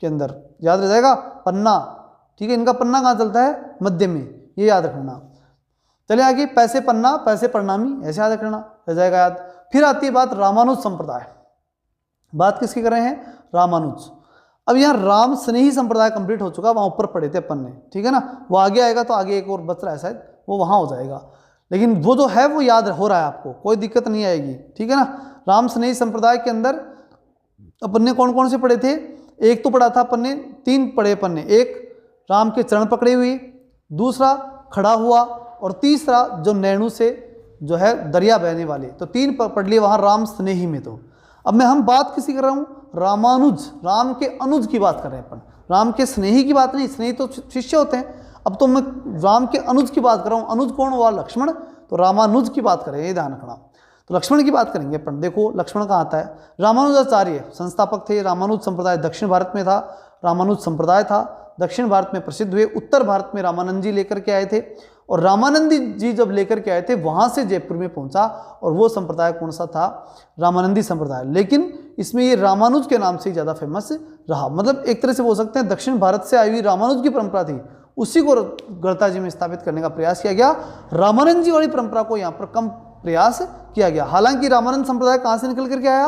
Speaker 1: के अंदर, याद रह जाएगा पन्ना, ठीक है। इनका पन्ना कहाँ चलता है, मध्य में, ये याद रखना। चले आगे, पैसे पन्ना, पैसे प्रणामी, ऐसे याद रखना, रह जाएगा याद। फिर आती है बात रामानुज संप्रदाय। बात किसकी कर रहे हैं, रामानुज। अब यहाँ राम स्नेही संप्रदाय कंप्लीट हो चुका, वहाँ ऊपर पढ़े थे अपन ने, ठीक है ना, वो आगे आएगा, तो आगे एक और बच रहा है शायद, वो वहाँ हो जाएगा, लेकिन वो जो है वो याद हो रहा है आपको, कोई दिक्कत नहीं आएगी, ठीक है ना। राम स्नेही संप्रदाय के अंदर अपन ने कौन कौन से पढ़े थे, एक तो पढ़ा था अपन ने, 3 पढ़े अपन ने, एक राम के चरण पकड़े हुए, दूसरा खड़ा हुआ, और तीसरा जो नैणु से जो है दरिया बहने वाले। तो 3 पढ़ लिए वहाँ राम स्नेही में। तो अब मैं हम बात किसी कर रहा हूँ, रामानुज, राम के अनुज की बात कर रहे हैं अपन, राम के स्नेही की बात नहीं, स्नेही तो शिष्य होते हैं। अब तो मैं राम के अनुज की बात कर रहा हूँ, अनुज कौन हुआ, लक्ष्मण। तो रामानुज की बात करें, ये ध्यान रखना। तो लक्ष्मण की बात करेंगे अपन, देखो लक्ष्मण कहाँ आता है, रामानुजाचार्य संस्थापक थे। रामानुज संप्रदाय दक्षिण भारत में था, रामानुज संप्रदाय था, दक्षिण भारत में प्रसिद्ध हुए। उत्तर भारत में रामानंद जी लेकर के आए थे, और रामानंदी जी जब लेकर के आए थे वहाँ से जयपुर में पहुँचा, और वो संप्रदाय कौन सा था, रामानंदी संप्रदाय। लेकिन इसमें ये रामानुज के नाम से ही ज़्यादा फेमस रहा, मतलब एक तरह से बोल सकते हैं दक्षिण भारत से आई हुई रामानुज की परंपरा थी, उसी को गढ़ता जी में स्थापित करने का प्रयास किया गया। रामानंद जी वाली परंपरा को यहाँ पर कम प्रयास किया गया। हालांकि रामानंद संप्रदाय कहाँ से निकल करके आया,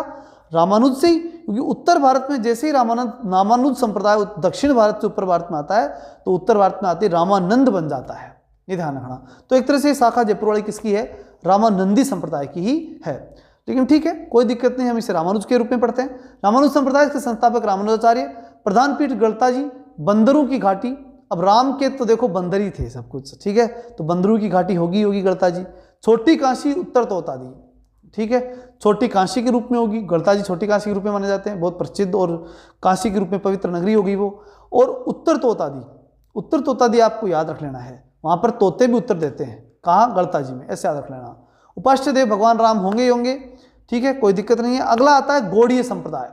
Speaker 1: रामानुज से ही, क्योंकि उत्तर भारत में जैसे ही रामानुज संप्रदाय दक्षिण भारत से उत्तर भारत में आता है, तो उत्तर भारत में आते रामानंद बन जाता है, ये ध्यान रखना। तो एक तरह से शाखा जयपुर वाली किसकी है, रामानंदी संप्रदाय की ही है। लेकिन ठीक है, कोई दिक्कत नहीं, हम इसे रामानुज के रूप में पढ़ते हैं। रामानुज संप्रदाय के संस्थापक रामानुजाचार्य। प्रधान पीठ गढ़ता जी, बंदरों की घाटी। अब राम के तो देखो बंदर ही थे सब कुछ, ठीक है, तो बंदरों की घाटी होगी गढ़ता जी। छोटी काशी उत्तर तोता दी, ठीक है, छोटी काशी के रूप में होगी, गढ़ता जी छोटी काशी के रूप में माने जाते हैं, बहुत प्रसिद्ध और काशी के रूप में पवित्र नगरी होगी वो। और उत्तर तोता दी, उत्तर तोता दी आपको याद रख लेना है, वहाँ पर तोते भी उत्तर देते हैं, कहाँ, गढ़ता जी में, ऐसे याद रख लेना। उपास्य देव भगवान राम होंगे ही होंगे, ठीक है, कोई दिक्कत नहीं है। अगला आता है गौड़ीय संप्रदाय,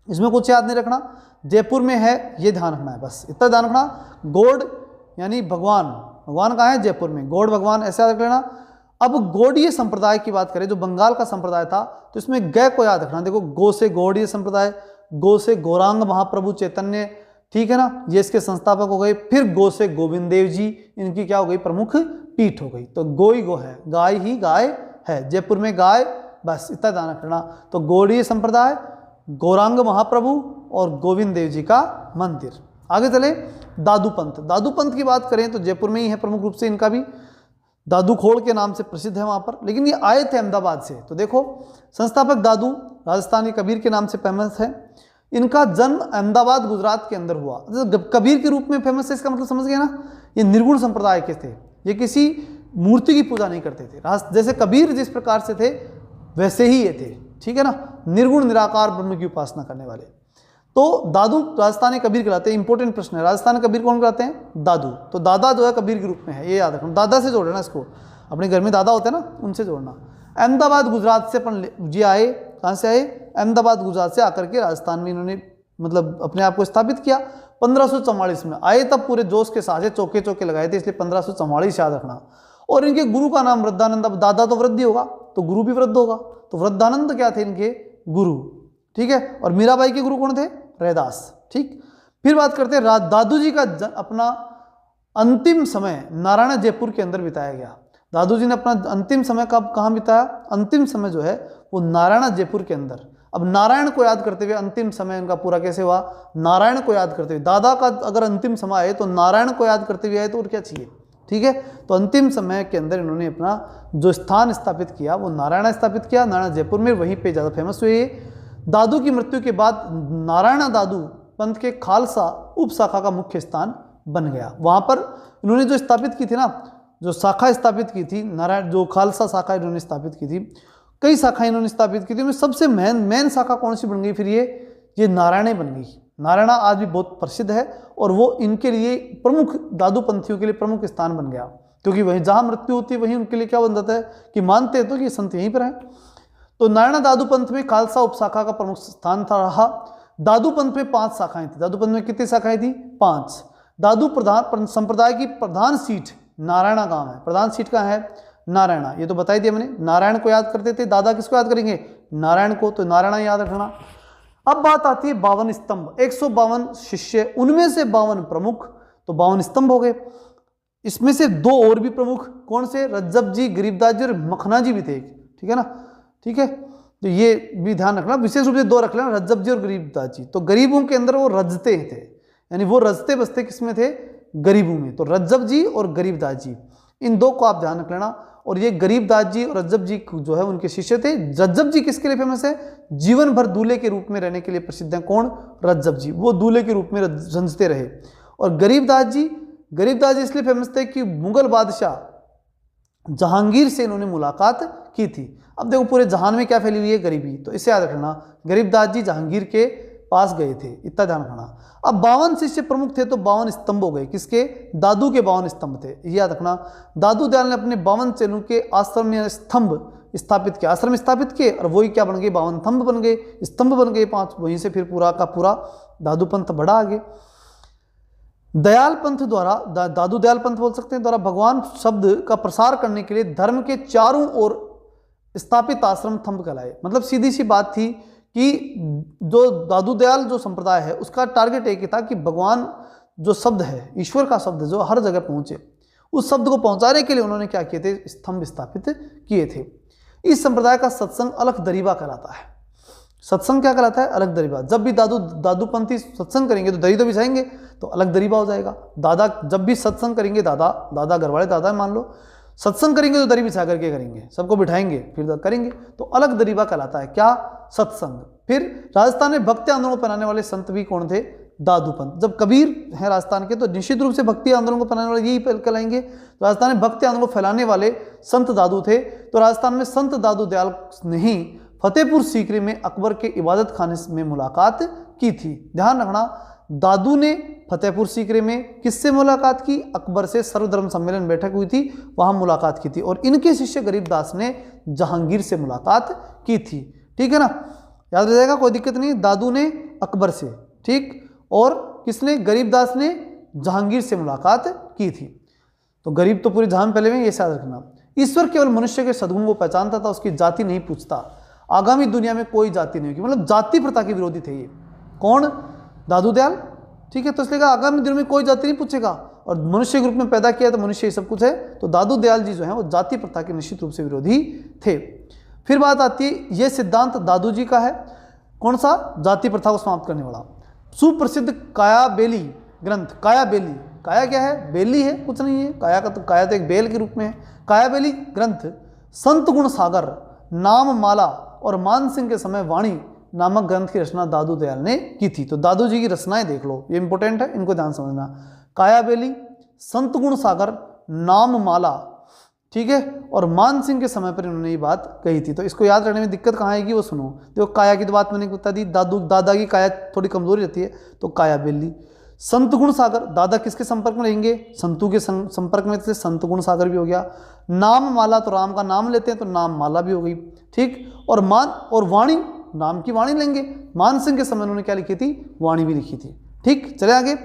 Speaker 1: इसमें कुछ याद नहीं रखना, जयपुर में है, ये ध्यान रखना है, बस इतना ध्यान रखना। गौड़ यानी भगवान, भगवान कहाँ है, जयपुर में, गौड़ भगवान, ऐसे याद रख लेना। अब गौड़ीय संप्रदाय की बात करें, जो बंगाल का संप्रदाय था, तो इसमें गै को याद रखना। देखो, गो से गौड़ीय संप्रदाय, गो से गौरांग महाप्रभु चैतन्य, ठीक है ना, ये इसके संस्थापक हो गए। फिर गो से गोविंद देव जी, इनकी क्या हो गई, प्रमुख पीठ हो गई। तो गो ही गो है, गाय ही गाय है, जयपुर में गाय, बस इतना ध्यान रखना। तो गौड़ीय संप्रदाय, गौरांग महाप्रभु और गोविंद देव जी का मंदिर। आगे चले, दादू पंथ। दादू पंथ की बात करें तो जयपुर में ही है प्रमुख रूप से इनका भी। दादू खोड़ के नाम से प्रसिद्ध है वहाँ पर, लेकिन ये आए थे अहमदाबाद से। तो देखो, संस्थापक दादू राजस्थानी कबीर के नाम से फेमस है। इनका जन्म अहमदाबाद गुजरात के अंदर हुआ। कबीर के रूप में फेमस है, इसका मतलब समझ गया ना। ये निर्गुण संप्रदाय के थे, ये किसी मूर्ति की पूजा नहीं करते थे। जैसे कबीर जिस प्रकार से थे वैसे ही ये थे, ठीक है ना, निर्गुण निराकार ब्रह्म की उपासना करने वाले। तो दादू राजस्थानी कबीर कहलाते हैं। इंपॉर्टेंट प्रश्न है, राजस्थानी कबीर कौन कहलाते हैं? दादू। तो दादा जो है कबीर के रूप में है, ये याद रखना। दादा से जोड़ना इसको, अपने घर में दादा होते हैं ना, उनसे जोड़ना। अहमदाबाद गुजरात से अपन जी आए, कहाँ से आए? अहमदाबाद गुजरात से आकर के राजस्थान में इन्होंने मतलब अपने आप को स्थापित किया। 1544 में आए, तब पूरे जोश के साथ चौके चौके लगाए थे, इसलिए 1544 याद रखना। और इनके गुरु का नाम वृद्धानंद। अब दादा तो वृद्धि होगा तो गुरु भी वृद्ध होगा, तो वृद्धानंद क्या थे इनके गुरु, ठीक है। और मीराबाई के गुरु कौन थे? रैदास, ठीक। फिर बात करते हैं दादू जी का अपना अंतिम समय नारायण जयपुर के अंदर बिताया गया। दादू जी ने अपना अंतिम समय कब कहाँ बिताया? अंतिम समय जो है वो नारायण जयपुर के अंदर। अब नारायण को याद करते हुए अंतिम समय उनका पूरा कैसे हुआ? नारायण को याद करते हुए। दादा का अगर अंतिम समय आए तो नारायण को याद करते हुए आए तो और क्या चाहिए, ठीक है। तो अंतिम समय के अंदर इन्होंने अपना जो स्थान स्थापित किया वो नारायण स्थापित किया, नारायण जयपुर में, वहीं पे ज़्यादा फेमस हुए। दादू की मृत्यु के बाद नारायण दादू पंथ के खालसा उप शाखा का मुख्य स्थान बन गया। वहाँ पर इन्होंने जो स्थापित की थी ना, जो शाखा स्थापित की थी नारायण, जो खालसा शाखा इन्होंने स्थापित की थी, कई शाखाएं इन्होंने स्थापित की थी, उनमें सबसे मेन शाखा कौन सी बन गई फिर? ये नारायणी बन गई। नारायणा आज भी बहुत प्रसिद्ध है और वो इनके लिए प्रमुख, दादू पंथियों के लिए प्रमुख स्थान बन गया, क्योंकि वहीं जहाँ मृत्यु होती है वहीं उनके लिए क्या बन जाता है कि मानते हैं तो कि संत यहीं पर हैं। तो नारायण दादू पंथ में खालसा उपशाखा का प्रमुख स्थान था रहा। दादू पंथ में 5 शाखाएं थी। दादू पंथ में कितनी शाखाएं थी? 5। दादू प्रधान संप्रदाय की प्रधान सीट नारायणा गांव है। प्रधान सीट कहाँ है? नारायणा। ये तो बता ही दिया मैंने। नारायण को याद करते थे, दादा किसको याद करेंगे? नारायण को, तो नारायणा याद रखना। अब बात आती है 52 स्तंभ, 152 शिष्य, उनमें से 52 प्रमुख, तो 52 स्तंभ हो गए। इसमें से 2 और भी प्रमुख, कौन से? रज्जब जी, गरीबदास जी और मखना जी भी थे, ठीक है ना, ठीक है। तो ये भी ध्यान रखना, विशेष रूप से 2 रख लेना, रज्जब जी और गरीबदास जी। तो गरीबों के अंदर वो रजते थे, यानी वो रजते बसते किसमें थे? गरीबों में। तो रज्जब जी और गरीबदास जी, इन 2 को आप ध्यान रख लेना। और ये गरीबदास जी और रज्जब जी जो है उनके शिष्य थे। रज्जब जी किसके लिए फेमस है? जीवन भर दूल्हे के रूप में रहने के लिए प्रसिद्ध हैं। कौन? रज्जब जी, वो दूल्हे के रूप में रंजते रहे। और गरीबदास जी इसलिए फेमस थे कि मुगल बादशाह जहांगीर से इन्होंने मुलाकात की थी। अब देखो पूरे जहान में क्या फैली हुई है? गरीबी, तो इसे याद रखना। गरीबदास जी जहांगीर के पास गए थे, इतना ध्यान रखना। अब 52 शिष्य प्रमुख थे तो 52 स्तंभ हो गए। किसके? दादू के 52 स्तंभ थे, ये याद रखना। दादू दयाल ने अपने 52 चेलों के आश्रम में स्तंभ स्थापित किया, आश्रम स्थापित किए और वही क्या बन गए? 52 स्तंभ बन गए, स्तंभ बन गए 5। वहीं से फिर पूरा का पूरा दादू पंथ बढ़ा आगे। दयाल पंथ द्वारा, दादू दयाल पंथ बोल सकते हैं, द्वारा भगवान शब्द का प्रसार करने के लिए धर्म के चारों ओर स्थापित आश्रम स्तंभ कहलाए। मतलब सीधी सी बात थी कि जो दादू दयाल जो संप्रदाय है उसका टारगेट एक ही था कि भगवान जो शब्द है, ईश्वर का शब्द जो हर जगह पहुंचे, उस शब्द को पहुंचाने के लिए उन्होंने क्या किए थे? स्तंभ स्थापित किए थे। इस संप्रदाय का सत्संग अलख दरीबा कहलाता है। सत्संग क्या कहलाता है? अलख दरीबा। जब भी दादूपंथी सत्संग करेंगे तो दरी तो बिछाएंगे, तो अलग दरीबा हो जाएगा। दादा जब भी सत्संग करेंगे, दादा घरवाले दादा मान लो, सत्संग करेंगे तो दरी बिछा करके करेंगे, सबको बिठाएंगे फिर करेंगे, तो अलग दरीबा कहलाता है क्या? सत्संग। फिर राजस्थान में भक्ति आंदोलन को फैलाने वाले संत भी कौन थे? दादू पंथ। जब कबीर हैं राजस्थान के तो निश्चित रूप से भक्ति आंदोलन को फैलाने वाले यही कहलाएंगे। राजस्थान में भक्ति आंदोलन को फैलाने वाले संत दादू थे। तो राजस्थान में संत दादू दयाल ने ही फतेहपुर सीकरी में अकबर के इबादत खाने में मुलाकात की थी। ध्यान रखना, दादू ने फतेहपुर सीकरी में किससे मुलाकात की? अकबर से सर्वधर्म सम्मेलन बैठक हुई थी, वहां मुलाकात की थी। और इनके शिष्य गरीबदास ने जहांगीर से मुलाकात की थी। ठीक है ना, याद रह जाएगा, कोई दिक्कत नहीं। दादू ने अकबर से, ठीक, और किसने? गरीबदास ने जहांगीर से मुलाकात की थी। तो गरीब तो पूरे जहां पहले में, ये याद रखना। ईश्वर केवल मनुष्य के सद्गुण को पहचानता था, उसकी जाति नहीं पूछता। आगामी दुनिया में कोई जाति नहीं होगी, मतलब जाति प्रथा के विरोधी थे ये। कौन? दादू दयाल। ठीक है, तो इसलिए आगामी दिनों में कोई जाति नहीं पूछेगा, और मनुष्य के रूप में पैदा किया तो मनुष्य ये सब कुछ है। तो दादू दयाल जी जो है वो जाति प्रथा के निश्चित रूप से विरोधी थे। फिर बात आती है, ये सिद्धांत दादू जी का है, कौन सा? जाति प्रथा को समाप्त करने वाला। सुप्रसिद्ध काया बेली ग्रंथ, काया क्या है? बेली है, कुछ नहीं है। काया तो एक बेल के रूप में है। काया बेली ग्रंथ संत गुण सागर, नाम माला और मान सिंह के समय वाणी नामक ग्रंथ की रचना दादू दयाल ने की थी। तो दादू जी की रचनाएं देख लो, ये इंपॉर्टेंट है, इनको ध्यान समझना। काया बेली, संत गुण सागर, नाम माला, ठीक है, और मान सिंह के समय पर इन्होंने ये बात कही थी। तो इसको याद रखने में दिक्कत कहाँ आएगी वो सुनो। देखो काया की तो बात मैंने बता दी, दादा की काया थोड़ी कमजोरी रहती है, तो काया बेली। संत गुण सागर, दादा किसके संपर्क में रहेंगे? संतों के संपर्क में, से संत गुण सागर भी हो गया। नाम माला, तो राम का नाम लेते हैं तो नाम माला भी हो गई, ठीक। और मान और वाणी, नाम की वाणी लेंगे। मान सिंह के समय उन्होंने क्या लिखी थी? वाणी भी लिखी थी, ठीक। चले आगे।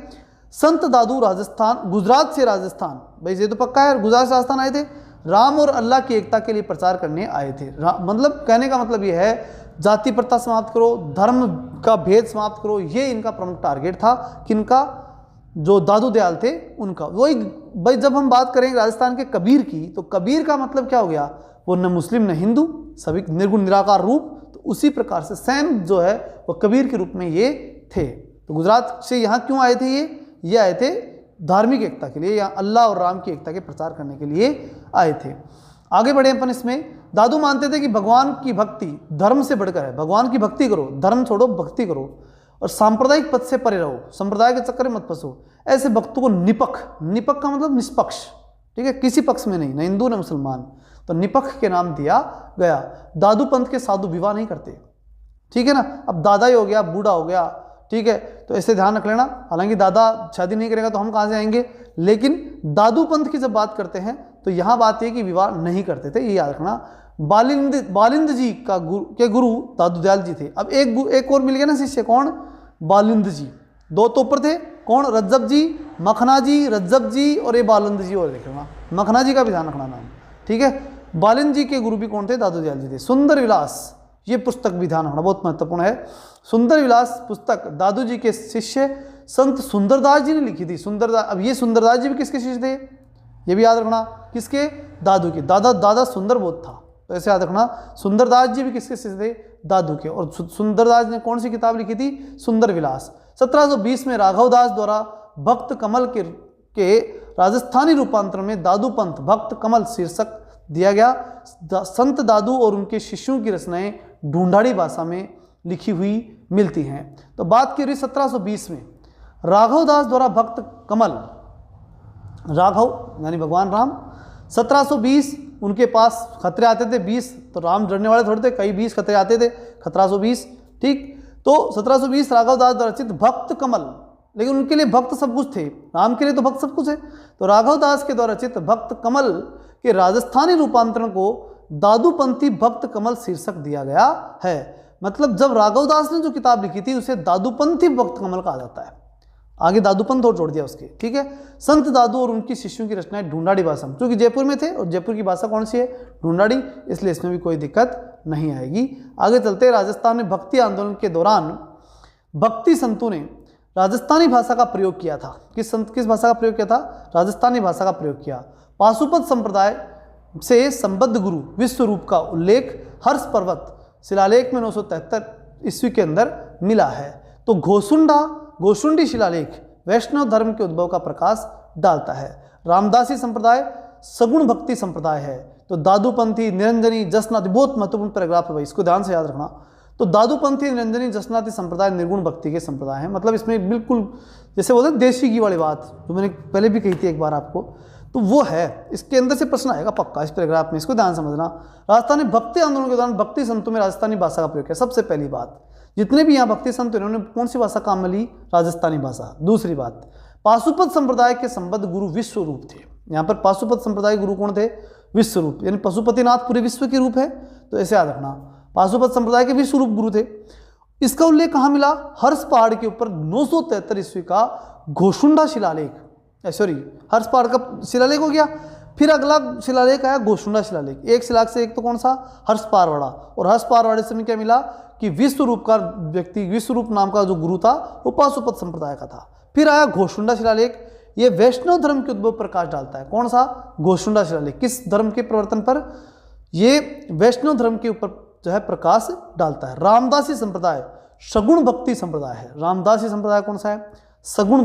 Speaker 1: संत दादू राजस्थान, गुजरात से राजस्थान, भाई ये तो पक्का है, गुजरात से राजस्थान आए थे, राम और अल्लाह की एकता के लिए प्रचार करने आए थे। मतलब कहने का मतलब ये है, जाति प्रथा समाप्त करो, धर्म का भेद समाप्त करो, ये इनका प्रमुख टारगेट था। किनका? जो दादू दयाल थे उनका। वही भाई, जब हम बात करें राजस्थान के कबीर की, तो कबीर का मतलब क्या हो गया? वो न मुस्लिम न हिंदू, सभी निर्गुण निराकार रूप। तो उसी प्रकार से सेम जो है वो कबीर के रूप में ये थे। तो गुजरात से यहाँ क्यों आए थे? ये आए थे धार्मिक एकता के लिए, या अल्लाह और राम की एकता के प्रचार करने के लिए आए थे। आगे बढ़े अपन इसमें। दादू मानते थे कि भगवान की भक्ति धर्म से बढ़कर है। भगवान की भक्ति करो, धर्म छोड़ो, भक्ति करो, और सांप्रदायिक पद से परे रहो, संप्रदाय के चक्कर में मत फंसो। ऐसे भक्तों को निपक का मतलब निष्पक्ष, ठीक है, किसी पक्ष में नहीं, न हिंदू न मुसलमान, तो निपक्ष के नाम दिया गया। दादू पंथ के साधु विवाह नहीं करते, ठीक है ना। अब दादा ही हो गया, बूढ़ा हो गया, ठीक है, तो ऐसे ध्यान रख लेना। हालांकि दादा शादी नहीं करेगा तो हम कहाँ से आएंगे, लेकिन दादू पंथ की जब बात करते हैं तो यहाँ बात यह कि विवाह नहीं करते थे, ये याद रखना। बालिंद जी का गुरु दादू दयाल जी थे। अब एक और मिल गया ना शिष्य, कौन? बालिंद जी। दो तो ऊपर थे, कौन? रज्जब जी, मखना जी, रज्जब जी और ये बालिंद जी, और देख लेना, मखना जी का भी ध्यान रखना नाम, ठीक है। बालिंद जी के गुरु भी कौन थे? दादू दयाल जी थे। सुंदर विलास, ये पुस्तक भी ध्यान रखना, बहुत महत्वपूर्ण है। सुंदर विलास पुस्तक दादू जी के शिष्य संत सुंदरदास जी ने लिखी थी। सुंदरदास, अब ये सुंदरदास जी भी किसके शिष्य थे? ये भी याद रखना, किसके? दादू के। दादा सुंदर बहुत था, तो ऐसे याद रखना। सुंदरदास जी भी किसके शिष्य थे? दादू के। और सुंदरदास ने कौन सी किताब लिखी थी? सुंदर विलास। 1720 में राघव दास द्वारा भक्त कमल के राजस्थानी रूपांतरण में दादू पंथ भक्त कमल शीर्षक दिया गया। संत दादू और उनके शिष्यों की रचनाएं ढूंढाड़ी भाषा में लिखी हुई मिलती हैं। तो बात की रही 1720 में राघव दास द्वारा भक्त कमल, राघव यानी भगवान राम, 1720 उनके पास खतरे आते थे 20, तो राम डरने वाले थोड़े थे, कई 20 खतरे आते थे, 1720, ठीक। तो 1720 राघव दास द्वारा रचित भक्त कमल, लेकिन उनके लिए भक्त सब कुछ थे, राम के लिए तो भक्त सब कुछ है। तो राघव दास के द्वारा रचित भक्त कमल के राजस्थानी रूपांतरण को दादूपंथी भक्त कमल शीर्षक दिया गया है। मतलब जब राघव दास ने जो किताब लिखी थी उसे दादूपंथी भक्त कमल कहा जाता है। आगे दादूपंथ और जोड़ दिया उसके, ठीक है। संत दादू और उनकी शिष्यों की रचनाएं ढूंढाड़ी भाषा में, क्योंकि जयपुर में थे और जयपुर की भाषा कौन सी है? ढूंढाड़ी, इसलिए इसमें भी कोई दिक्कत नहीं आएगी। आगे चलते, राजस्थान में भक्ति आंदोलन के दौरान भक्ति संतों ने राजस्थानी भाषा का प्रयोग किया था। किस भाषा का प्रयोग किया था? राजस्थानी भाषा का प्रयोग किया। पाशुपत संप्रदाय से संबद्ध गुरु विश्वरूप का उल्लेख हर्ष पर्वत शिलालेख में 973 ईस्वी के अंदर मिला है। तो घोसुंडी शिलालेख वैष्णव धर्म के उद्भव का प्रकाश डालता है। रामदासी संप्रदाय सगुण भक्ति संप्रदाय है। तो दादूपंथी, निरंजनी, जसनाथी, बहुत महत्वपूर्ण पैराग्राफ है भाई, इसको ध्यान से याद रखना। तो दादूपंथी, निरंजनी, जसनाथी संप्रदाय निर्गुण भक्ति के संप्रदाय हैं। मतलब इसमें बिल्कुल जैसे बोलते हैं देशी घी वाली बात, जो मैंने पहले भी कही थी एक बार आपको, तो वो है। इसके अंदर से प्रश्न आएगा पक्का इस पैराग्राफ में, इसको ध्यान समझना। राजस्थानी भक्ति आंदोलन के दौरान भक्ति संतों में राजस्थानी भाषा का प्रयोग किया। सबसे पहली बात, जितने भी यहाँ भक्ति संत इन्होंने कौन सी भाषा काम में ली? राजस्थानी भाषा। दूसरी बात, पाशुपत संप्रदाय के संबद्ध गुरु विश्वरूप थे। यहाँ पर पाशुपत संप्रदाय गुरु कौन थे? विश्वरूप, यानी पशुपतिनाथ पूरे विश्व के रूप है, तो ऐसे याद रखना। पाशुपत संप्रदाय के विश्वरूप गुरु थे। इसका उल्लेख कहाँ मिला? हर्ष पहाड़ के ऊपर 973 ईस्वी का घोसुंडा शिलालेख, सॉरी हर्ष पहाड़ का शिलालेख हो गया। फिर अगला शिलालेख आया घोसुंडा शिलालेख। एक शिलालेख से एक तो कौन सा? हर्ष पहाड़वाड़ा। और हर्ष पहाड़वाड़े से क्या मिला कि विश्वरूप का व्यक्ति, विश्वरूप नाम का जो गुरु था वो पाशुपत संप्रदाय का था। फिर आया घोसुंडा शिलालेख, ये वैष्णव धर्म के उद्भव प्रकाश डालता है। कौन सा? घोसुंडा शिलालेख। किस धर्म के प्रवर्तन पर? ये वैष्णव धर्म के ऊपर जो है प्रकाश डालता है। रामदासी संप्रदाय सगुण भक्ति संप्रदाय है। रामदासी संप्रदाय कौन सा है? सगुण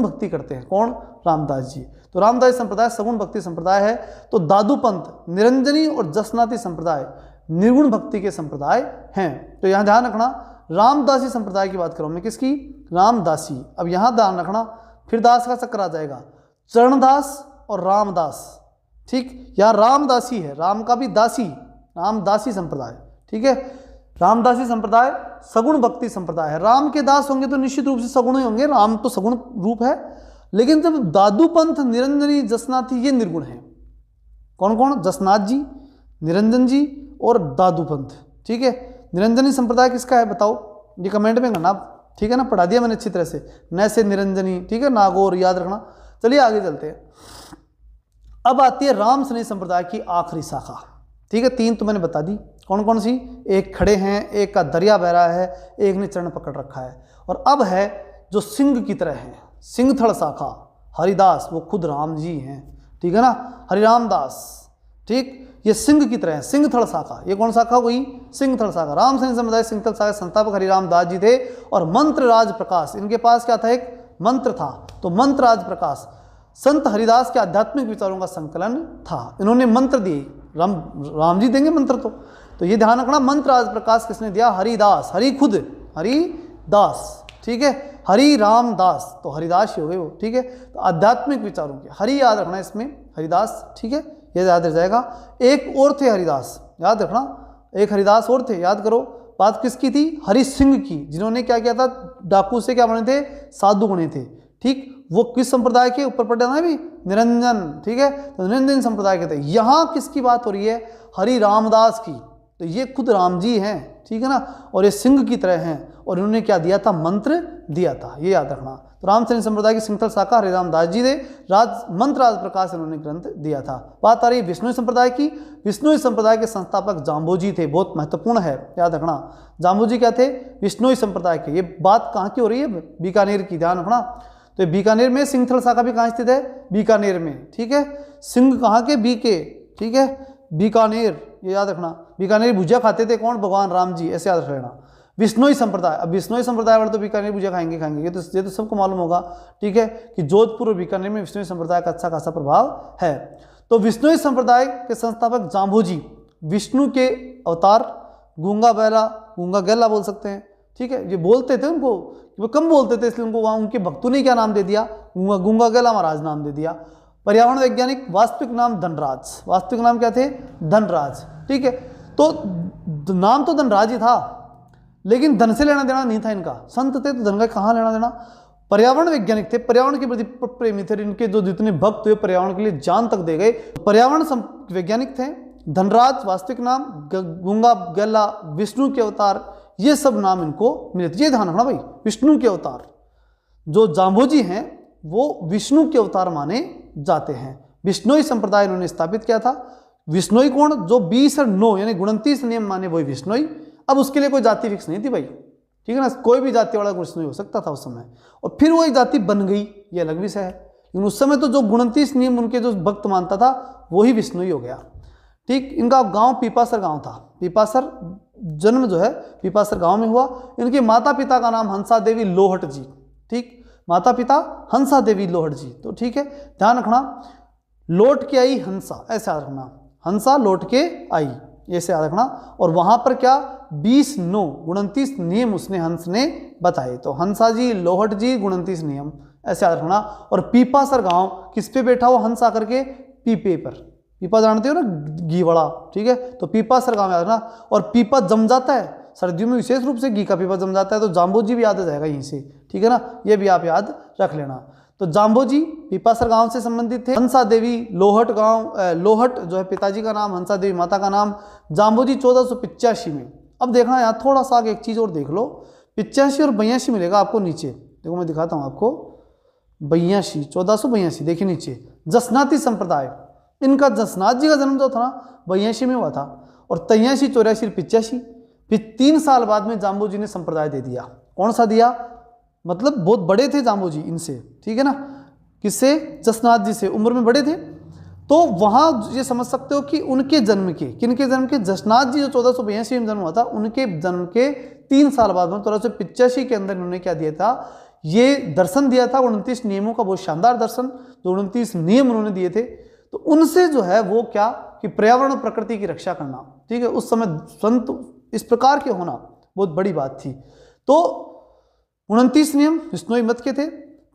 Speaker 1: भक्ति करते हैं। कौन? रामदास जी। तो रामदास संप्रदाय सगुण भक्ति संप्रदाय है। तो दादू पंथ निरंजनी और जसनाती संप्रदाय निर्गुण भक्ति के संप्रदाय हैं। तो यहाँ ध्यान रखना, रामदासी संप्रदाय की बात करूँ मैं, किसकी? रामदासी। अब यहाँ ध्यान रखना, फिर दास का चक्कर आ जाएगा, चरणदास और रामदास। ठीक, यहाँ रामदासी है, राम का भी दासी, रामदासी संप्रदाय। ठीक है, रामदासी संप्रदाय सगुण भक्ति संप्रदाय है। राम के दास होंगे तो निश्चित रूप से सगुण ही होंगे, राम तो सगुण रूप है। लेकिन जब दादू पंथ निरंजनी जसनाथी ये निर्गुण है। कौन कौन? जसनाथ जी, निरंजन जी और दादू पंथ। ठीक है, निरंजनी संप्रदाय किसका है बताओ? ये कमेंट में करना आप। ठीक है ना, पढ़ा दिया मैंने अच्छी तरह से, न से निरंजनी। ठीक है, नागौर याद रखना। चलिए आगे चलते हैं। अब आती है राम स्नेही संप्रदाय की आखिरी शाखा। ठीक है, 3 तो मैंने बता दी। कौन कौन सी? एक खड़े हैं, एक का दरिया बह रहा है, एक ने चरण पकड़ रखा है। और अब है जो सिंह की तरह है, सिंहथड़ शाखा, हरिदास, वो खुद राम जी हैं। ठीक है ना, हरिराम दास। ठीक, ये सिंह की तरह है, सिंहथड़ शाखा। ये कौन शाखा हुई? सिंहथड़ शाखा। राम स्नेही संप्रदाय सिंहथड़ शाखा संस्थापक हरिराम दास जी थे। और मंत्र राज प्रकाश, इनके पास क्या था? एक मंत्र था। तो मंत्र राज प्रकाश संत हरिदास के आध्यात्मिक विचारों का संकलन था। इन्होंने मंत्र दिए, राम जी देंगे मंत्र तो ये ध्यान रखना, मंत्र राज प्रकाश किसने दिया? हरिदास। हरि खुद हरिदास। ठीक है, हरि राम दास, तो हरिदास ही हो गए वो। ठीक है, तो आध्यात्मिक विचारों के हरि याद रखना इसमें, हरिदास। ठीक है, ये याद रह जाएगा। एक और थे हरिदास, याद रखना, एक हरिदास और थे, याद करो। बात किसकी थी? हरि सिंह की, जिन्होंने क्या किया था? डाकू से क्या बने थे? साधु बने थे। ठीक, वो किस संप्रदाय के ऊपर पढ़ा ना भी? निरंजन। ठीक है, तो निरंजन संप्रदाय के थे। यहाँ किसकी बात हो रही है? हरि रामदास की। तो ये खुद राम जी हैं। ठीक है ना, और ये सिंह की तरह हैं, और इन्होंने क्या दिया था? मंत्र दिया था, ये याद रखना। तो राम स्नेही संप्रदाय की सिंहथड़ शाखा हरिराम दास जी ने मंत्र राज प्रकाश इन्होंने ग्रंथ दिया था। बात आ रही विष्णु संप्रदाय की। विष्णु संप्रदाय के संस्थापक जाम्बोजी थे, बहुत महत्वपूर्ण है, याद रखना। जाम्बोजी क्या थे? विष्णु संप्रदाय के। ये बात कहाँ की हो रही है? बीकानेर की, ध्यान रखना। तो बीकानेर में सिंहथड़ शाखा भी कहाँ स्थित है? बीकानेर में। ठीक है, सिंह कहाँ के? बीके। ठीक है, बीकानेर, ये याद रखना। बीकानेर भुजिया खाते थे कौन? भगवान राम जी, ऐसे याद रख लेना। विष्णोई संप्रदाय, अब विष्णोई संप्रदाय वाले तो बीकानेर भुजिया खाएंगे, ये तो सबको मालूम होगा। ठीक है, कि जोधपुर और बीकानेर में विष्णोई संप्रदाय का अच्छा खासा प्रभाव है। तो विष्णोई संप्रदाय के संस्थापक जाम्बोजी विष्णु के अवतार, गूंगा बैला, गूंगा गैला बोल सकते हैं। ठीक है, ये बोलते थे उनको, वो कम बोलते थे, इसलिए उनको वहाँ उनके भक्तों ने क्या नाम दे दिया? गूंगा गैला महाराज नाम दे दिया। पर्यावरण वैज्ञानिक, वास्तविक नाम धनराज। वास्तविक नाम क्या थे? धनराज। ठीक है, तो नाम तो धनराज ही था, लेकिन धन से लेना देना नहीं था इनका। संत थे तो धन का कहाँ लेना देना। पर्यावरण वैज्ञानिक थे, पर्यावरण के प्रति प्रेमी थे। इनके जो जितने भक्त हुए पर्यावरण के लिए जान तक दे गए। पर्यावरण वैज्ञानिक थे। धनराज वास्तविक नाम, गूंगा गैला विष्णु के अवतार, ये सब नाम इनको मिले थे। ये ध्यान रखना भाई, विष्णु के अवतार। जो जाम्बोजी हैं वो विष्णु के अवतार माने जाते हैं। विष्णोई संप्रदाय इन्होंने स्थापित किया था। विष्णोई कौन? जो 20 और 9 यानी 29 नियम माने वही विष्णोई। अब उसके लिए कोई जाति फिक्स नहीं थी भाई। ठीक है ना, कोई भी जाति वाला विष्णोई हो सकता था उस समय, और फिर वही जाति बन गई, ये अलग विषय है। लेकिन उस समय तो जो 29 नियम उनके जो भक्त मानता था वही विष्णोई हो गया। ठीक, इनका गांव पीपासर गांव था। पीपासर जन्म जो है पीपासर गांव में हुआ। इनके माता पिता का नाम हंसा देवी लोहट जी। ठीक, माता पिता हंसा देवी लोहट जी। तो ठीक है, ध्यान रखना, लौट के आई हंसा, ऐसे याद रखना, हंसा लौट के आई, ऐसे याद रखना। और वहां पर क्या 29 नियम उसने हंस ने बताए। तो हंसा जी, लोहट जी, 29 नियम, ऐसे याद रखना। और पीपासर गांव किस पे बैठा हुआ? हंस आकर के पीपे पर। पीपा जानते हो ना, घी बड़ा। ठीक है, तो पीपासर गांव याद रखना। और पीपा जम जाता है सर्दियों में, विशेष रूप से घी का पीपा जम जाता है, तो जाम्बोजी भी याद आ जाएगा यहीं से। ठीक है ना, ये भी आप याद रख लेना। तो जाम्बोजी पीपासर गांव से संबंधित थे। हंसा देवी लोहट गांव, लोहट जो है पिताजी का नाम, हंसा देवी माता का नाम। जाम्बोजी 1485 में। अब देखना यहाँ थोड़ा सा आगे एक चीज़ और देख लो, 85 और 82 मिलेगा आपको नीचे। देखो मैं दिखाता हूँ आपको, 82 1482 देखिए नीचे। जसनाती संप्रदाय, इनका जसनाथ जी का जन्म जो था ना 82 में हुआ था, और 83 84 85, फिर 3 साल बाद में जाम्बोजी ने संप्रदाय दे दिया। कौन सा दिया? मतलब बहुत बड़े थे जाम्बोजी इनसे। ठीक है ना, किससे? जसनाथ जी से, उम्र में बड़े थे। तो वहाँ ये समझ सकते हो कि उनके जन्म के, किनके जन्म के? जसनाथ जी जो 1482 में जन्म हुआ था, उनके जन्म के 3 साल बाद में 1485 के अंदर इन्होंने क्या दिया था? ये दर्शन दिया था 29 नियमों का, बहुत शानदार दर्शन, जो 29 नियम उन्होंने दिए थे। तो उनसे जो है वो क्या कि पर्यावरण और प्रकृति की रक्षा करना, ठीक है, उस समय संत इस प्रकार के होना बहुत बड़ी बात थी। तो 29 नियम विष्णोई मत के थे।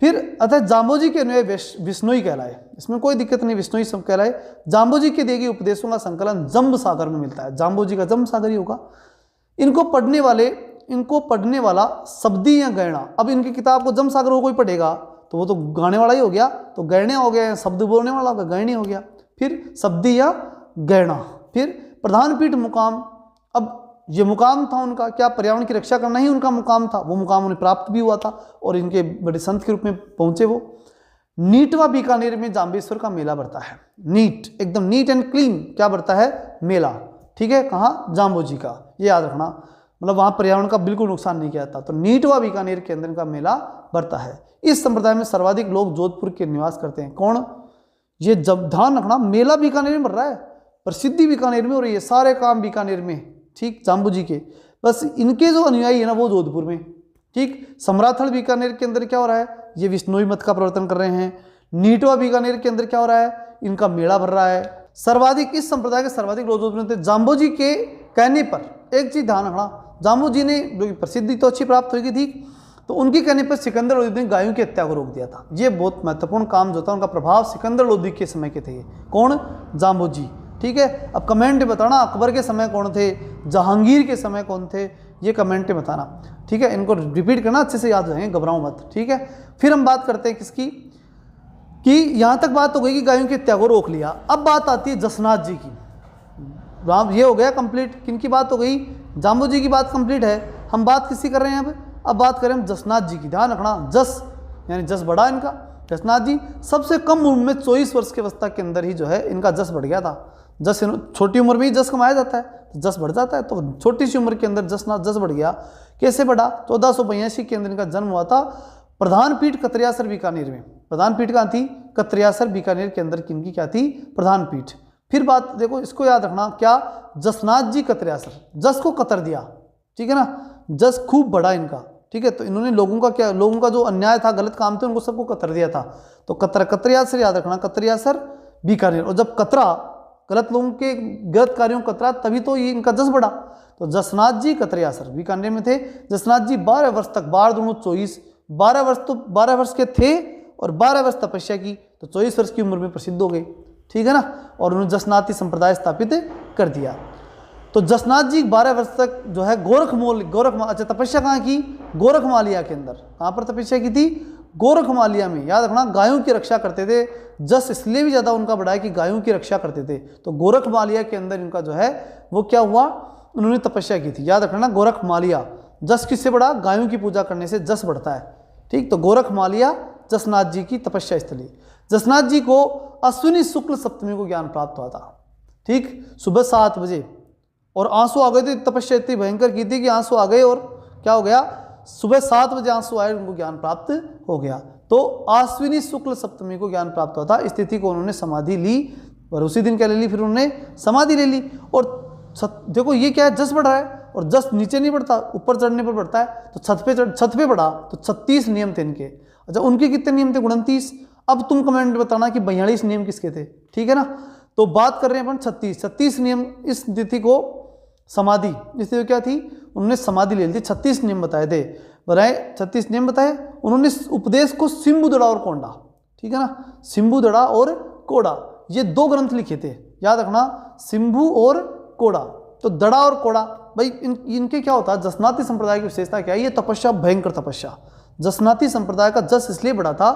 Speaker 1: फिर अतः जाम्बोजी के अनुयायी विष्णोई कहलाए, इसमें कोई दिक्कत नहीं, विष्णोई सब कहलाए। जाम्बोजी के दिए गए उपदेशों का संकलन जम्ब सागर में मिलता है, जाम्बोजी का जम्ब सागर ही होगा। इनको पढ़ने वाला शब्दी या गैणा, अब इनकी किताब को जम्ब सागर को कोई पढ़ेगा तो वो तो गाने वाला ही हो गया, तो गैणे हो गया, शब्द बोलने वाला होगा, गैणी हो गया। फिर शब्दी या गैणा। फिर प्रधान पीठ मुकाम, अब ये मुकाम था उनका क्या, पर्यावरण की रक्षा करना ही उनका मुकाम था, वो मुकाम उन्हें प्राप्त भी हुआ था और इनके बड़े संत के रूप में पहुंचे वो। नीटवा बीकानेर में जाम्बेश्वर का मेला बढ़ता है, नीट एकदम नीट एंड क्लीन क्या बढ़ता है, मेला, ठीक है, कहाँ, जाम्बोजी का, ये याद रखना, मतलब वहाँ पर्यावरण का बिल्कुल नुकसान नहीं किया जाता। तो नीटवा बीकानेर के अंदर का मेला बढ़ता है। इस संप्रदाय में सर्वाधिक लोग जोधपुर के निवास करते हैं। कौन, ये जब ध्यान रखना, मेला बीकानेर में बढ़ रहा है, प्रसिद्धि बीकानेर में हो रही है, सारे काम बीकानेर में, ठीक, जाम्बोजी के, बस इनके जो अनुयायी है ना वो जोधपुर में, ठीक। समराथल बीकानेर के अंदर क्या हो रहा है, ये विष्णोई मत का प्रवर्तन कर रहे हैं। नीटवा बीकानेर के अंदर क्या हो रहा है, इनका मेला भर रहा है। सर्वाधिक, इस संप्रदाय के सर्वाधिक लोग जोधपुर में थे। जाम्बोजी के कहने पर एक चीज ध्यान रखना, जाम्बोजी ने जो प्रसिद्धि तो अच्छी प्राप्त होगी थी, तो उनके कहने पर सिकंदर लोधी ने गायों की हत्या को रोक दिया था। ये बहुत महत्वपूर्ण काम जो था, उनका प्रभाव सिकंदर लोधी के समय के थे। कौन, जाम्बोजी, ठीक है। अब कमेंट बताना अकबर के समय कौन थे, जहांगीर के समय कौन थे, ये कमेंट में बताना, ठीक है। इनको रिपीट करना, अच्छे से याद रहेंगे, घबराओ मत, ठीक है। फिर हम बात करते हैं किसकी, कि यहाँ तक बात हो गई कि गायों की हत्या को रोक लिया। अब बात आती है जसनाथ जी की। राम, ये हो गया कंप्लीट, किनकी बात हो गई, जाम्बोजी की बात कंप्लीट है। हम बात किसकी कर रहे हैं अब बात करें हम जसनाथ जी की। ध्यान रखना, जस यानी जस बढ़ा इनका। जसनाथ जी सबसे कम उम्र में 24 वर्ष की अवस्था के अंदर ही जो है इनका जस बढ़ गया था। जस, छोटी उम्र में ही जस कमाया जाता है, तो जस बढ़ जाता है, तो छोटी सी उम्र के अंदर जस बढ़ गया। कैसे बढ़ा, 1482 के अंदर इनका जन्म हुआ था प्रधान पीठ कतरियासर बीकानेर में। प्रधान पीठ कहाँ थी, कतरियासर बीकानेर के अंदर किनकी क्या थी, प्रधान पीठ। फिर बात देखो, इसको याद रखना, क्या, जसनाथ जी कतरियासर, जस को कतर दिया, ठीक है ना, जस खूब बढ़ा इनका, ठीक है। तो इन्होंने लोगों का क्या, लोगों का जो अन्याय था, गलत काम थे, उनको सबको कतर दिया था। तो कतरियासर याद रखना, कतरियासर बीकानेर। और जब कतरा, गलत लोगों के गलत कार्यों को कतरा, तभी तो ये इनका जस बढ़ा। तो जसनाथ जी कतरियासर बीकानेर में थे। जसनाथ जी 12 वर्ष तक, 12 दूनी 24, 12 वर्ष तो 12 वर्ष के थे और 12 वर्ष तपस्या की, तो 24 वर्ष की उम्र में प्रसिद्ध हो गए, ठीक है ना। और उन्होंने जसनाथी संप्रदाय स्थापित कर दिया। तो जसनाथ जी 12 वर्ष तक जो है अच्छा, तपस्या कहाँ की, गोरखमालिया के अंदर। कहाँ पर तपस्या की थी, गोरखमालिया में। याद रखना, गायों की रक्षा करते थे। जस इसलिए भी ज़्यादा उनका बढ़ा है कि गायों की रक्षा करते थे। तो गोरखमालिया के अंदर इनका जो है वो क्या हुआ, उन्होंने तपस्या की थी। याद रखना, गोरखमालिया। जस किससे बढ़ा, गायों की पूजा करने से जस बढ़ता है, ठीक। तो गोरखमालिया जसनाथ जी की तपस्या स्थली। जसनाथ जी को अश्विनी शुक्ल सप्तमी को ज्ञान प्राप्त हुआ था, ठीक, सुबह 7 बजे। और आंसू आ गए थे, तपस्या इतनी भयंकर की थी कि आंसू आ गए, और क्या हो गया, सुबह 7 बजे आंसू आए, उनको ज्ञान प्राप्त हो गया। तो अश्विनी शुक्ल सप्तमी को ज्ञान प्राप्त हुआ था। इस तिथि को उन्होंने समाधि ली, और उसी दिन क्या ले ली, फिर उन्होंने समाधि ले ली। और देखो ये क्या है, जस बढ़ रहा है, और जस नीचे नहीं बढ़ता, ऊपर चढ़ने पर बढ़ता है। तो छत पे बढ़ा, तो 36 नियम थे इनके। अच्छा, उनके कितने नियम थे, 29। अब तुम कमेंट में बताना कि 42 नियम किसके थे, ठीक है ना। तो बात कर रहे हैं अपन 36 नियम। इस तिथि को समाधि, इस तिथि क्या थी, उन्होंने समाधि ले ली थी। 36 नियम बताए थे, 36 नियम बताए। उन्होंने उपदेश को सिम्बुदड़ा और कोंडा, ठीक है ना, सिम्बुदड़ा और कोड़ा, ये 2 ग्रंथ लिखे थे। याद रखना, सिम्बु और कोड़ा। तो दड़ा और कोड़ा भाई इनके क्या होता है, जसनाती संप्रदाय की विशेषता क्या है, ये तपस्या, भयंकर तपस्या। जसनाती संप्रदाय का जस इसलिए बढ़ा था